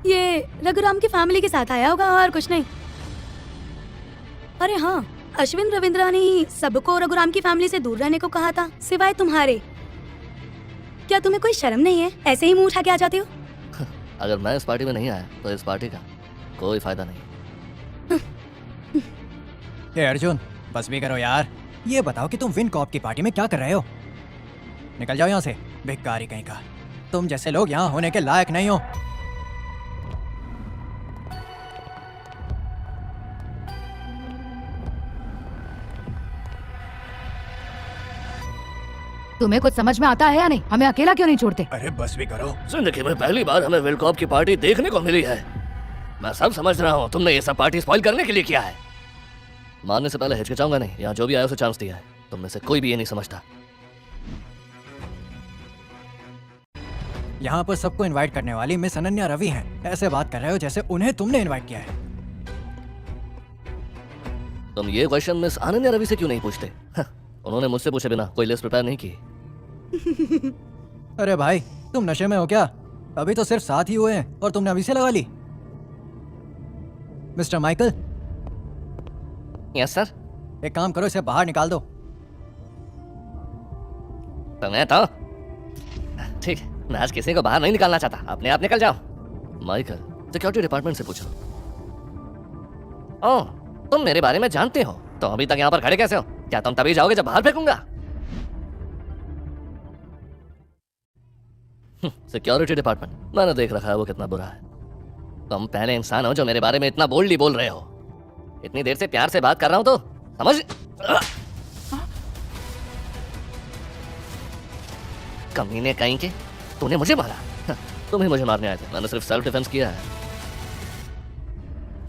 B: ये रघुराम की फैमिली के साथ आया होगा और कुछ नहीं। अरे हाँ, अश्विन रविंद्रा ने ही सबको रघुराम की फैमिली से दूर रहने को कहा था, सिवाय तुम्हारे। क्या तुम्हें कोई शर्म नहीं है? ऐसे ही मुंह उठा के आ जाते हो।
C: अगर मैं इस पार्टी में नहीं आया तो इस पार्टी का कोई फायदा नहीं।
E: हे अर्जुन, बस भी करो यार। ये बताओ कि तुम विन कॉर्प की पार्टी में क्या कर रहे हो? निकल जाओ यहाँ से, भिखारी कहीं का। तुम जैसे लोग यहाँ होने के लायक नहीं हो।
A: तुम्हें कुछ समझ में आता है या नहीं? हमें अकेला क्यों नहीं छोड़ते?
D: अरे बस भी करो।
C: जिंदगी में पहली बार हमें विल कॉर्प की पार्टी देखने को मिली है। मैं सब समझ रहा हूँ, तुमने ये सब पार्टी स्पॉइल करने के लिए किया है। मारने से पहले हिचकिचाऊंगा नहीं। यहाँ जो भी आया उसे चांस दिया है। तुम में से कोई भी ये नहीं समझता।
E: यहाँ पर सबको इनवाइट करने वाली मिस अनन्या रवि हैं। ऐसे बात कर रहे हो जैसे उन्हें तुमने इनवाइट किया है।
C: तुम ये क्वेश्चन मिस अनन्या रवि से क्यों नहीं पूछते? उन्होंने मुझसे पूछे बिना कोई लिस्ट प्रिपेयर नहीं की।
E: अरे भाई, तुम नशे में हो क्या? अभी तो सिर्फ 7 ही हुए हैं और तुमने अभी से लगा ली। Mister Michael.
C: Yes sir.
E: एक काम करो, इसे बाहर निकाल दो।
C: तुम्हें तो ठीक है, मैं आज किसी को बाहर नहीं निकालना चाहता। अपने आप निकल जाओ। माइकल, सिक्योरिटी डिपार्टमेंट से पूछो। ओह, तुम मेरे बारे में जानते हो तो अभी तक यहाँ पर खड़े कैसे हो? क्या तुम तभी जाओगे जब बाहर फेंकूंगा? सिक्योरिटी डिपार्टमेंट, मैंने देख रखा है वो कितना बुरा है। तुम पहले इंसान हो जो मेरे बारे में इतना बोल्डली बोल रहे हो। इतनी देर से प्यार से बात कर रहा हूं तो समझ। कमीने कहीं के, तूने मुझे मारा। तुम ही मुझे मारने आए थे, मैंने सिर्फ सेल्फ डिफेंस किया है।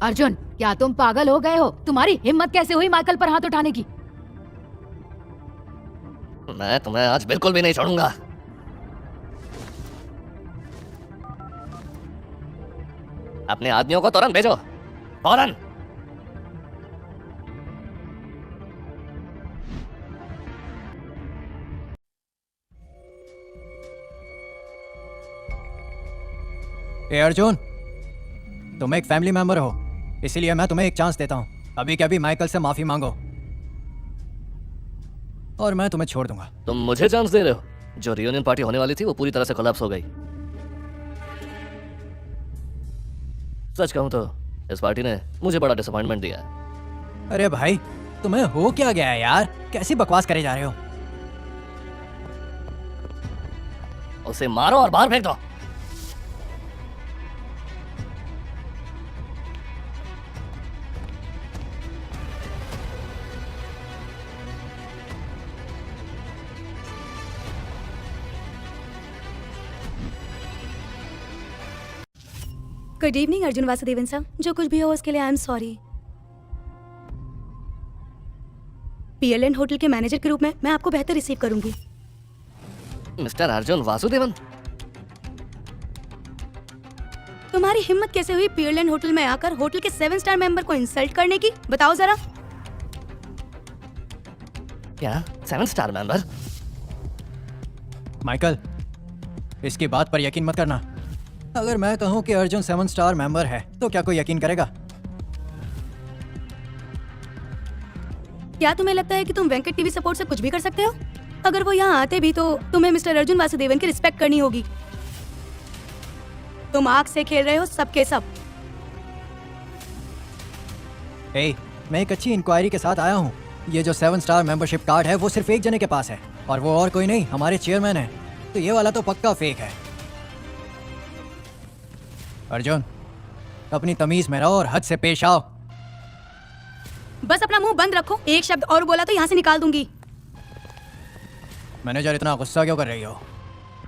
A: अर्जुन, क्या तुम पागल हो गए हो? तुम्हारी हिम्मत कैसे हुई माइकल पर हाथ उठाने की?
C: मैं तुम्हें आज बिल्कुल भी नहीं छोड़ूंगा। अपने आदमियों को तुरंत भेजो, फौरन।
E: ए अर्जुन, तुम एक फैमिली मेंबर हो, इसीलिए मैं तुम्हें एक चांस देता हूँ।
G: अभी के अभी माइकल से माफी मांगो और मैं तुम्हें छोड़ दूंगा।
C: तुम मुझे चांस दे रहे हो? जो रियूनियन पार्टी होने वाली थी वो पूरी तरह से कोलैप्स हो गई। सच कहूं तो इस पार्टी ने मुझे बड़ा डिसअपॉइंटमेंट दिया है।
G: अरे भाई तुम्हें हो क्या गया है यार, कैसी बकवास करे जा रहे हो?
C: उसे मारो और बाहर फेंक दो।
B: Good evening Arjun Vasudevan sir. जो कुछ भी हो उसके लिए आई एम सॉरी। पीएलएन होटल के मैनेजर के रूप में मैं आपको बेहतर रिसीव करूंगी।
C: मिस्टर अर्जुन वासुदेवन,
B: तुम्हारी हिम्मत कैसे हुई पीएलएन होटल में आकर होटल के 7 स्टार मेंबर को इंसल्ट करने की? बताओ जरा।
C: क्या 7 स्टार मेंबर?
G: माइकल, इसकी बात पर यकीन मत करना। अगर मैं कहूं कि अर्जुन 7 स्टार मेंबर है तो क्या कोई यकीन करेगा?
B: क्या तुम्हें लगता है कि तुम वेंकट टीवी सपोर्ट से कुछ भी कर सकते हो? अगर वो यहाँ आते भी तो तुम्हें मिस्टर अर्जुन वासुदेवन की रिस्पेक्ट करनी होगी। तुम आग से खेल रहे हो सबके सब।
G: ए, मैं एक अच्छी इंक्वायरी के साथ आया हूँ। ये जो 7 स्टार मेंबरशिप कार्ड है वो सिर्फ एक जने के पास है और वो और कोई नहीं, हमारे चेयरमैन है। तो ये वाला तो पक्का फेक है। अर्जुन, अपनी तमीज में रहो और हद से पेश आओ।
B: बस अपना मुंह बंद रखो। एक शब्द और बोला तो यहाँ से निकाल दूंगी।
G: मैनेजर, इतना गुस्सा क्यों कर रही हो?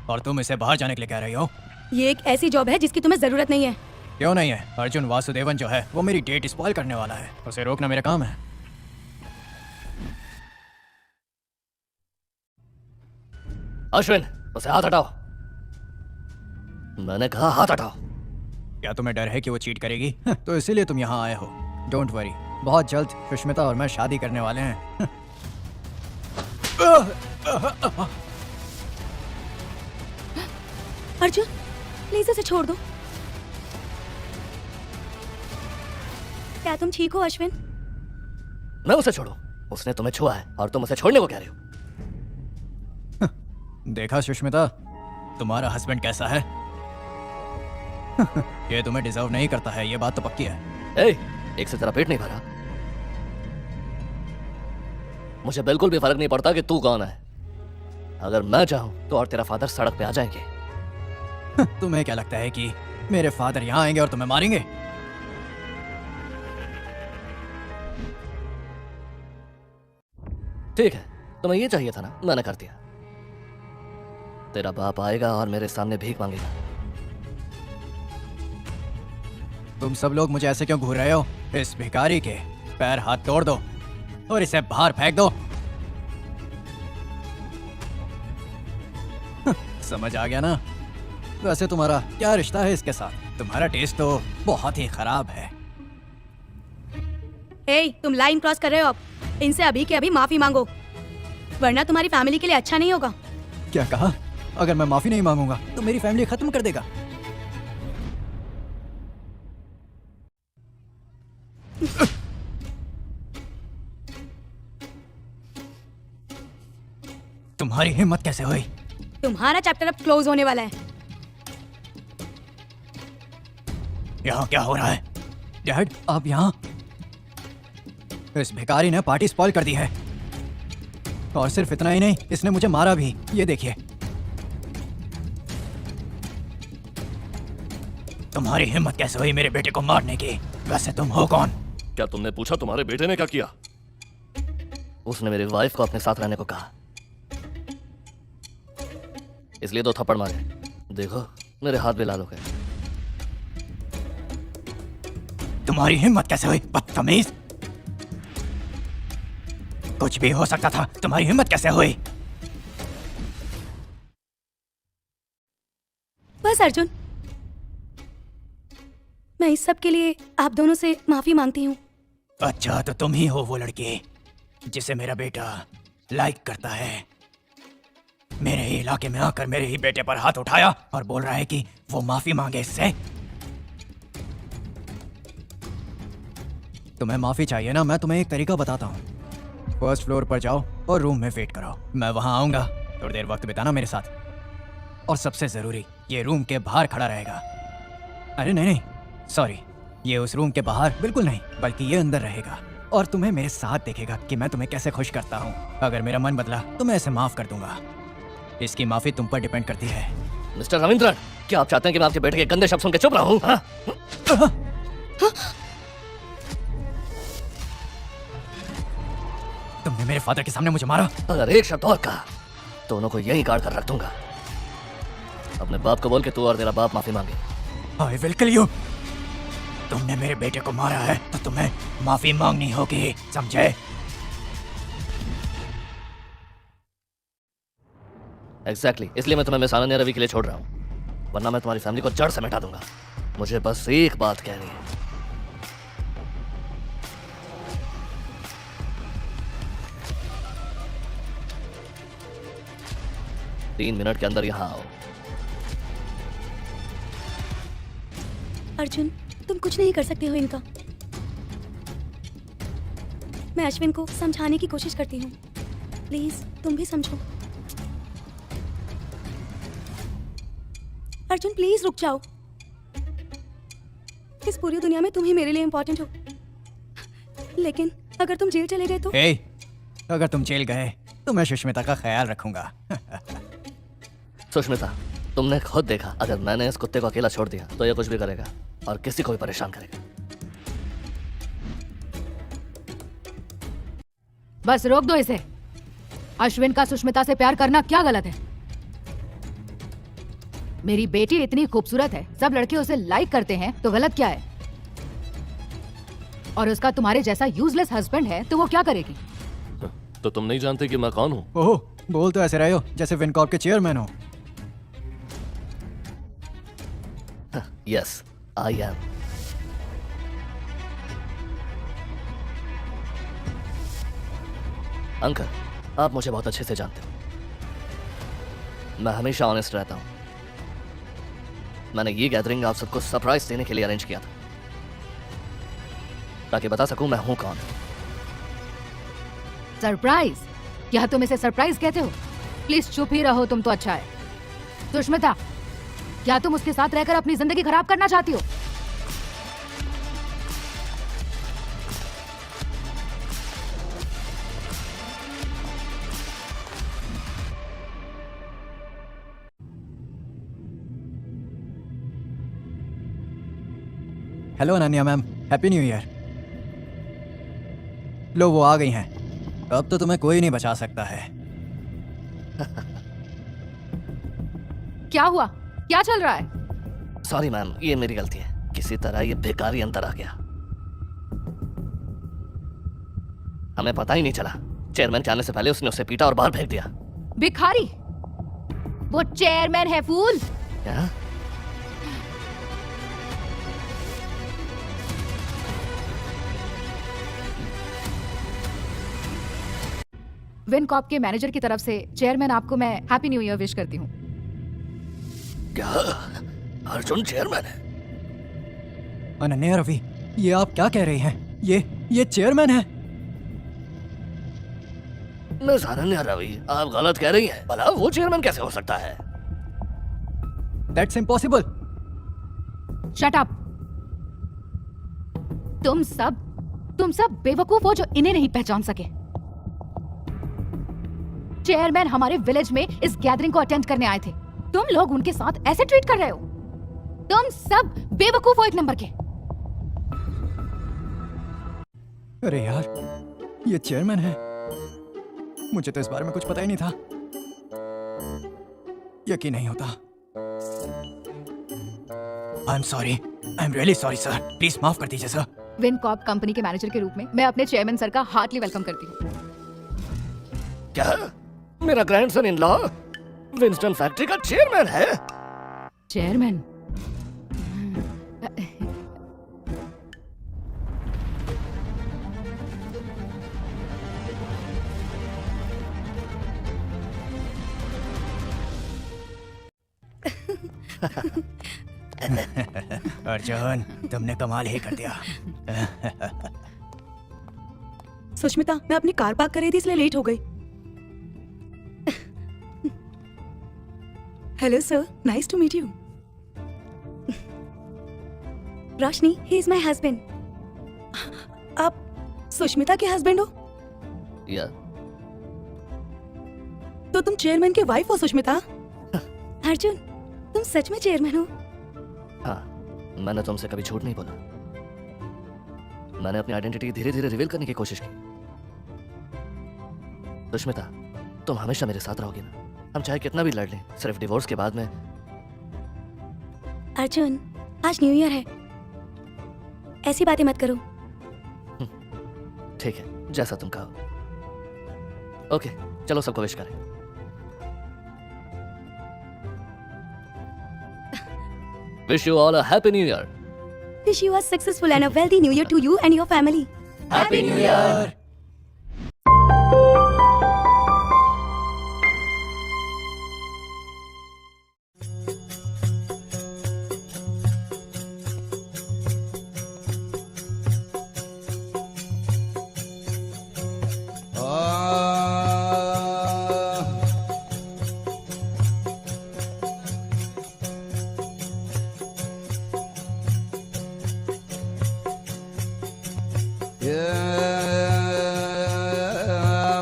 G: और तुम इसे बाहर जाने के लिए कह रही हो?
B: ये एक ऐसी जॉब है जिसकी तुम्हें जरूरत नहीं है।
G: क्यों नहीं है? अर्जुन वासुदेवन जो है वो मेरी डेट स्पॉइल करने वाला है। उसे रोकना मेरा काम है।
C: अश्विन, उसे हाथ हटाओ। मैंने कहा हाथ हटाओ।
G: क्या तुम्हें डर है कि वो चीट करेगी? तो इसीलिए तुम यहाँ आए हो। डोंट वरी, बहुत जल्द सुष्मिता और मैं शादी करने वाले हैं।
B: अर्जुन, प्लीज इसे छोड़ दो। क्या तुम ठीक हो अश्विन?
C: मैं उसे छोड़ू? उसने तुम्हें छुआ है और तुम उसे छोड़ने को कह रहे हो?
G: देखा सुष्मिता, तुम्हारा हस्बैंड कैसा है? ये तुम्हें डिजर्व नहीं करता है, ये बात तो पक्की है।
C: ए, एक से तेरा पेट नहीं भरा? मुझे बिल्कुल भी फर्क नहीं पड़ता कि तू कौन है। अगर मैं चाहूं तो और तेरा फादर सड़क पे आ जाएंगे।
G: तुम्हें क्या लगता है कि मेरे फादर यहाँ आएंगे और तुम्हें मारेंगे?
C: ठीक है, तुम्हें ये चाहिए था ना, मैंने कर दिया। तेरा बाप आएगा और मेरे सामने भीख मांगेगा।
G: तुम सब लोग मुझे ऐसे क्यों घूर रहे हो? इस भिखारी के पैर हाथ तोड़ दो और इसे बाहर फेंक दो। समझ आ गया ना? वैसे तुम्हारा क्या रिश्ता है इसके साथ? तुम्हारा टेस्ट तो बहुत ही खराब है।
B: ए, तुम लाइन क्रॉस कर रहे हो। अब इनसे अभी के अभी माफी मांगो, वरना तुम्हारी फैमिली के लिए अच्छा नहीं होगा।
G: क्या कहा? अगर मैं माफी नहीं मांगूंगा तो मेरी फैमिली खत्म कर देगा। तुम्हारी हिम्मत कैसे हुई?
B: तुम्हारा चैप्टर अब क्लोज होने वाला है।
G: यहाँ क्या हो रहा है? डैड, आप यहाँ? इस भिखारी ने पार्टी स्पॉइल कर दी है। और सिर्फ इतना ही नहीं, इसने मुझे मारा भी। ये देखिए। तुम्हारी हिम्मत कैसे हुई मेरे बेटे को मारने की? वैसे तुम हो कौन?
C: क्या तुमने पूछा तुम्हारे बेटे ने क्या किया? उसने मेरी वाइफ को अपने साथ रहने को कहा, इसलिए 2 थप्पड़ मारे। देखो, मेरे हाथ भी लाल हो गए।
G: तुम्हारी हिम्मत कैसे हुई, बदतमीज? कुछ भी हो सकता था, तुम्हारी हिम्मत कैसे हुई?
B: बस अर्जुन, मैं इस सब के लिए आप दोनों से माफी मांगती हूँ।
G: अच्छा, तो तुम ही हो वो लड़की जिसे मेरा बेटा लाइक करता है। मेरे ही इलाके में आकर मेरे ही बेटे पर हाथ उठाया और बोल रहा है कि वो माफी मांगे इससे। तुम्हें माफ़ी चाहिए ना, मैं तुम्हें एक तरीका बताता हूँ। फर्स्ट फ्लोर पर जाओ और रूम में वेट करो, मैं वहाँ आऊँगा। थोड़ी देर वक्त बिताना मेरे साथ, और सबसे ज़रूरी ये रूम के बाहर खड़ा रहेगा। अरे नहीं, सॉरी, ये उस रूम के बाहर बिल्कुल नहीं, बल्कि ये अंदर रहेगा और तुम्हें मेरे साथ देखेगा कि मैं तुम्हें कैसे खुश करता हूँ। अगर मेरा मन बदला तो मैं इसे माफ़ कर दूंगा। इसकी माफ़ी तुम पर डिपेंड करती है।
C: मिस्टर रविंद्रन, क्या आप चाहते हैं कि मैं आपके बेटे के गंदे शब्द सुन के चुप रहूं? हाँ?
G: तुमने मेरे फादर के सामने मुझे मारा।
C: अगर एक शब्द और कहा दोनों को यहीं काट कर रख दूंगा। अपने बाप को बोल के तू और तेरा बाप माफी मांगे।
G: I will kill you। तुमने मेरे बेटे को मारा है तो तुम्हें माफी मांगनी होगी, समझे?
C: एग्जैक्टली, इसलिए मैं तुम्हें मिस आनंद रवि के लिए छोड़ रहा हूँ, वरना मैं तुम्हारी फैमिली को जड़ से मिटा दूंगा। मुझे बस एक बात कहनी है। तीन मिनट के अंदर यहाँ आओ।
B: अर्जुन, तुम कुछ नहीं कर सकते हो इनका। मैं अश्विन को समझाने की कोशिश करती हूँ, प्लीज तुम भी समझो। अर्जुन प्लीज रुक जाओ। इस पूरी दुनिया में तुम ही मेरे लिए इम्पोर्टेंट हो, लेकिन अगर तुम जेल चले गए तो?
G: hey, अगर तुम जेल गए तो मैं सुष्मिता का ख्याल रखूंगा।
C: सुष्मिता, तुमने खुद देखा, अगर मैंने इस कुत्ते को अकेला छोड़ दिया तो ये कुछ भी करेगा और किसी को भी परेशान करेगा।
A: बस रोक दो इसे। अश्विन का सुष्मिता से प्यार करना क्या गलत है? मेरी बेटी इतनी खूबसूरत है, सब लड़के उसे लाइक करते हैं, तो गलत क्या है? और उसका तुम्हारे जैसा यूजलेस हस्बैंड है तो वो क्या करेगी?
C: तो तुम नहीं जानते कि मैं कौन हूँ?
G: ओह, बोल तो ऐसे रहे हो जैसे विनकॉर्प के चेयरमैन हो।
C: Yes, I am. अंकल, आप मुझे बहुत अच्छे से जानते हो, मैं हमेशा ऑनेस्ट रहता हूं। मैंने ये गैदरिंग आप सबको सरप्राइज देने के लिए अरेंज किया था, ताकि बता सकूं मैं हूं कौन।
A: सरप्राइज? क्या तुम इसे सरप्राइज कहते हो? प्लीज चुप ही रहो, तुम तो अच्छा है। सुष्मिता, क्या तुम उसके साथ रहकर अपनी जिंदगी खराब करना चाहती हो?
G: Hello Ananya ma'am, happy new year. लो वो आ गई हैं, अब तो तुम्हें कोई नहीं बचा सकता है।
A: क्या हुआ? क्या चल रहा है?
C: सॉरी मैम, ये मेरी गलती है, किसी तरह ये बेकारी अंदर आ गया, हमें पता ही नहीं चला। चेयरमैन के आने से पहले उसने उसे पीटा और बाहर फेंक दिया।
A: भिखारी? वो चेयरमैन है, फूल।
C: क्या?
A: विनकॉर्प के मैनेजर की तरफ से चेयरमैन आपको मैं हैप्पी न्यू ईयर विश करती हूँ।
C: क्या अर्जुन चेयरमैन है?
G: अनन्या रवि, ये आप क्या कह रही हैं? ये चेयरमैन है।
C: मिस अनन्या रवि, आप गलत कह रही हैं। भला वो चेयरमैन कैसे हो सकता है?
G: That's impossible.
A: Shut up. तुम सब बेवकूफ हो जो इन्हें नहीं पहचान सके। चेयरमैन हमारे विलेज में इस गैदरिंग को अटेंड करने आए थे, तुम लोग उनके साथ ऐसे ट्रीट कर रहे हो। तुम सब बेवकूफ हो एक नंबर के।
G: अरे यार, ये चेयरमैन है। मुझे तो इस बारे में कुछ पता ही नहीं था। यकीन नहीं होता। आई am sorry, I am really sorry sir, please माफ कर दीजिए सर।
A: विनकॉर्प कंपनी के मैनेजर के रूप में मैं अपने चेयरमैन सर का हार्टली वेलकम करती हूँ।
C: क्या मेरा grandson in law Winston factory का चेयरमैन है?
A: चेयरमैन?
G: अर्जुन, तुमने कमाल ही कर दिया।
B: सुष्मिता, मैं अपनी कार पार्क कर रही थी इसलिए लेट हो गई। Hello sir, nice to meet you. Roshni, he is my husband. आप सुष्मिता के हस्बैंड हो?
C: या
B: तो तुम चेयरमैन की वाइफ हो सुष्मिता? अर्जुन, तुम सच में चेयरमैन हो?
C: हाँ, मैंने तुमसे कभी झूठ नहीं बोला। मैंने अपनी आइडेंटिटी धीरे धीरे रिवील करने की कोशिश की। सुष्मिता, तुम हमेशा मेरे साथ रहोगी ना? हम चाहे कितना भी लड़ लें, सिर्फ डिवोर्स के बाद में।
B: अर्जुन, आज न्यू ईयर है, ऐसी बातें मत करो।
C: ठीक है, जैसा तुम कहो। ओके, चलो सबको विश करें। Wish you all a happy new year.
B: Wish you a successful and a wealthy new year to you and your family.
C: Happy New Year.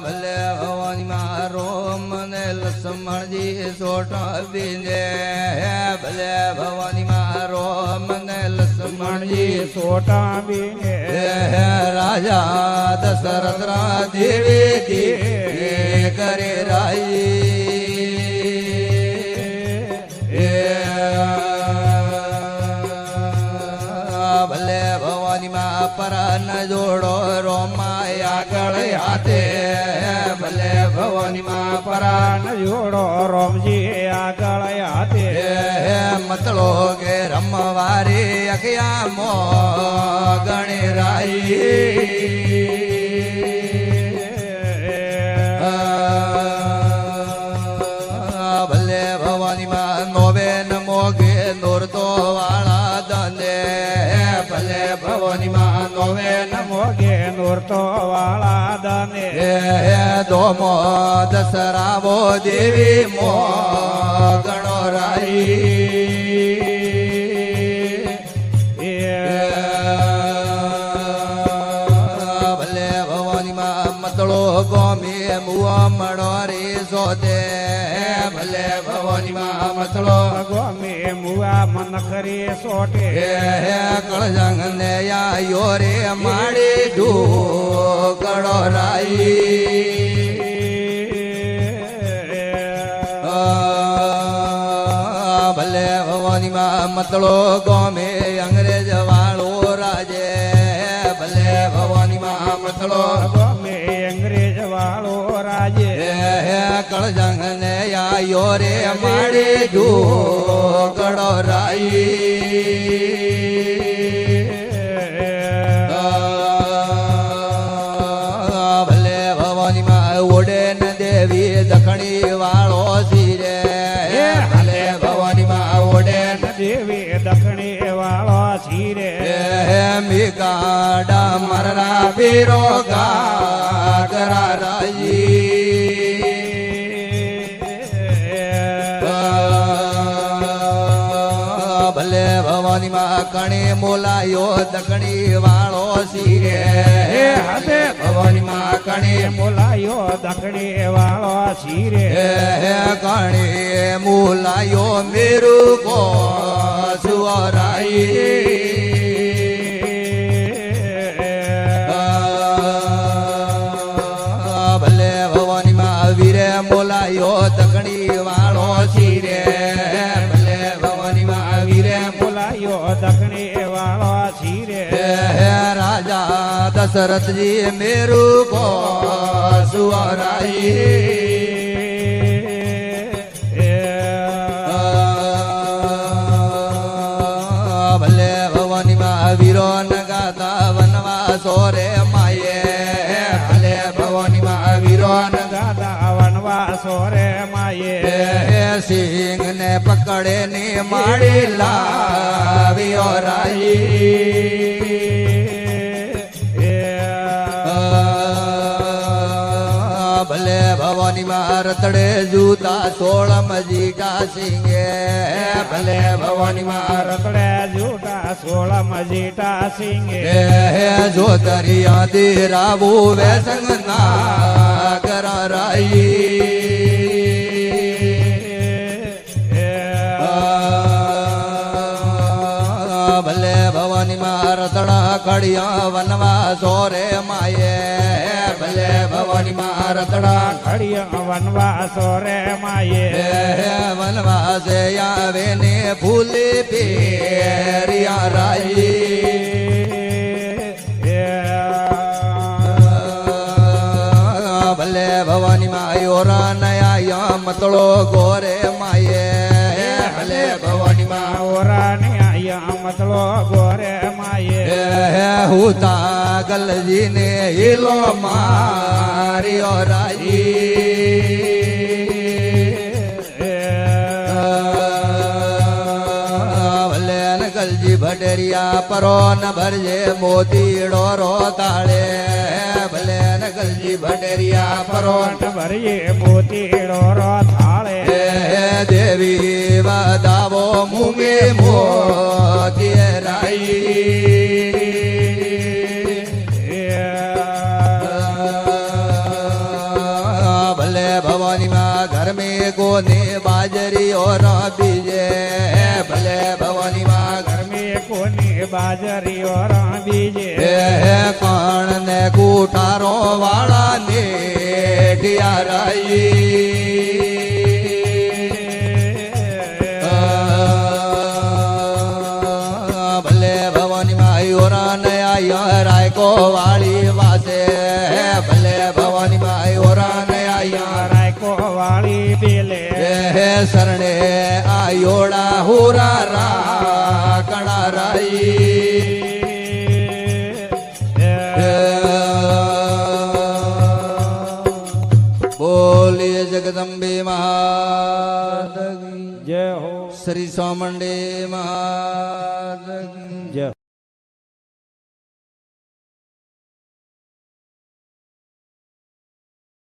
H: ભલે ભવાની મારો મને લસમણજી સોટા બીને ભલે ભવાની મારો મને લસમણજી સોટા બીને રાજા દશરથ દેવી દી કરે ભલે ભવાની માં પરાન જોડો રોમાય આગળ હાથે ભલે ભવાની માં પરાન જોડો રોમજી આગળ હાથે મતળો કે રમવારી અખિયામો ગણેરાઈ ભલે ભવાની માં નોવે નમોગે નોરતો વાળા દંદે ભલે ભવાની માં નોવે નમોગે નોરતો વાળા દંદે દોમો દસરાવો દેવી મો ગણો ભલે ભવાની માં મતળો ગોમે મુવા મણો રે સોદે ભલે ભવાની માં મતળો ગોમે મુવા મન કરી સોટે કળજંગ ને આયો રે માડી ઢો કળો ભલે ભવાની માં મતળો ગોમે અંગ્રેજ વાળો રાજે ભલે ભવાની માં મતળો ગોમે અંગ્રેજ વાળો રાજે કળજંગ ને આયો રે માડી ઢો કળો ભલે ભવાની માં ઓડે ન દેવી દખણી વાળો સિરે ભલે ભવાની માં ઓડે ન દેવી દખણી વાળો સિરે મી ગાડા મરરા પીરો ગાગરા ભલે ભવાની માં કણી મોલાયો દખણી વાળો સિરે હે ભવાની માં કણી મોલાયો દખણી વાળો સિરે કણી મોલાયો મેરુ કો સુવરાઈ ભલે ભવાની માં વીરે મોલાયો દખણી વાળો સિરે ભલે ભવાની માં વીરે મોલાયો દખણી વાળો સિરે રાજા દશરથજી મેરુ કો સુવરાઈ ભલે ભવાની માં વીરો નગાતા વનવાસો રે માયે ભલે ભવાની માં વીરો નગાતા વનવાસો રે માયે સિંહ ને પકડે ને માડી લાવ્યો રાઈ ભલે ભવાની માં રતડે જૂતા સોળ મજીટા સિંગે ભલે ભવાની માં
I: રતડે જૂટા સોળ મજીટા સિંગે
H: જો તરિયા દીરાવું વેસંગ ના કરારાઈ ભલે ભવાની માં રતડા કડિયા વનવા સોરે માયે ભલે ભવાની માં રતડા
I: ઘડિયા વનવાસો રે માયે
H: વનવાસે આવે ને ફૂલે પેરિયા રાઈ ભલે ભવાની માયોરા નયા મતળો ગોરે માયે ભલે ભવાની માં
I: ઓરા ને આયા મતલો ગોરે માયે
H: હુતા ગલજી ને હિલો મારિયો રાઈ ભલે ગલજી ભટેરિયા પરો ન ભરજે મોતી ડોરો તાળે ભલે ગલજી ભટેરિયા પરો
I: ભરીએ મોતીડો રો થાળે
H: દેવી વદાવો મુંગે મોતી રાઈ ભલે ભવાની માં ઘર में કોને બાજરી और બીજે ભલે ભવાની માં ઘર
I: में કોની બાજરી ઓર બીજે
H: કોણ ને કુટારો વાળા ને ઢિયારાઈ ભલે ભવાની માયોરા નયા રાય કો વાળી વાસે ભલે ભવાની માયોરા નયા
I: રાયકો વાળી પેલે
H: શરણે આયોડા હુરા રા કણા રાઈ બોલીએ જગદંબે મહાદેવ
I: જય હો
H: શ્રી સોમંડે મહાદેવ
I: જય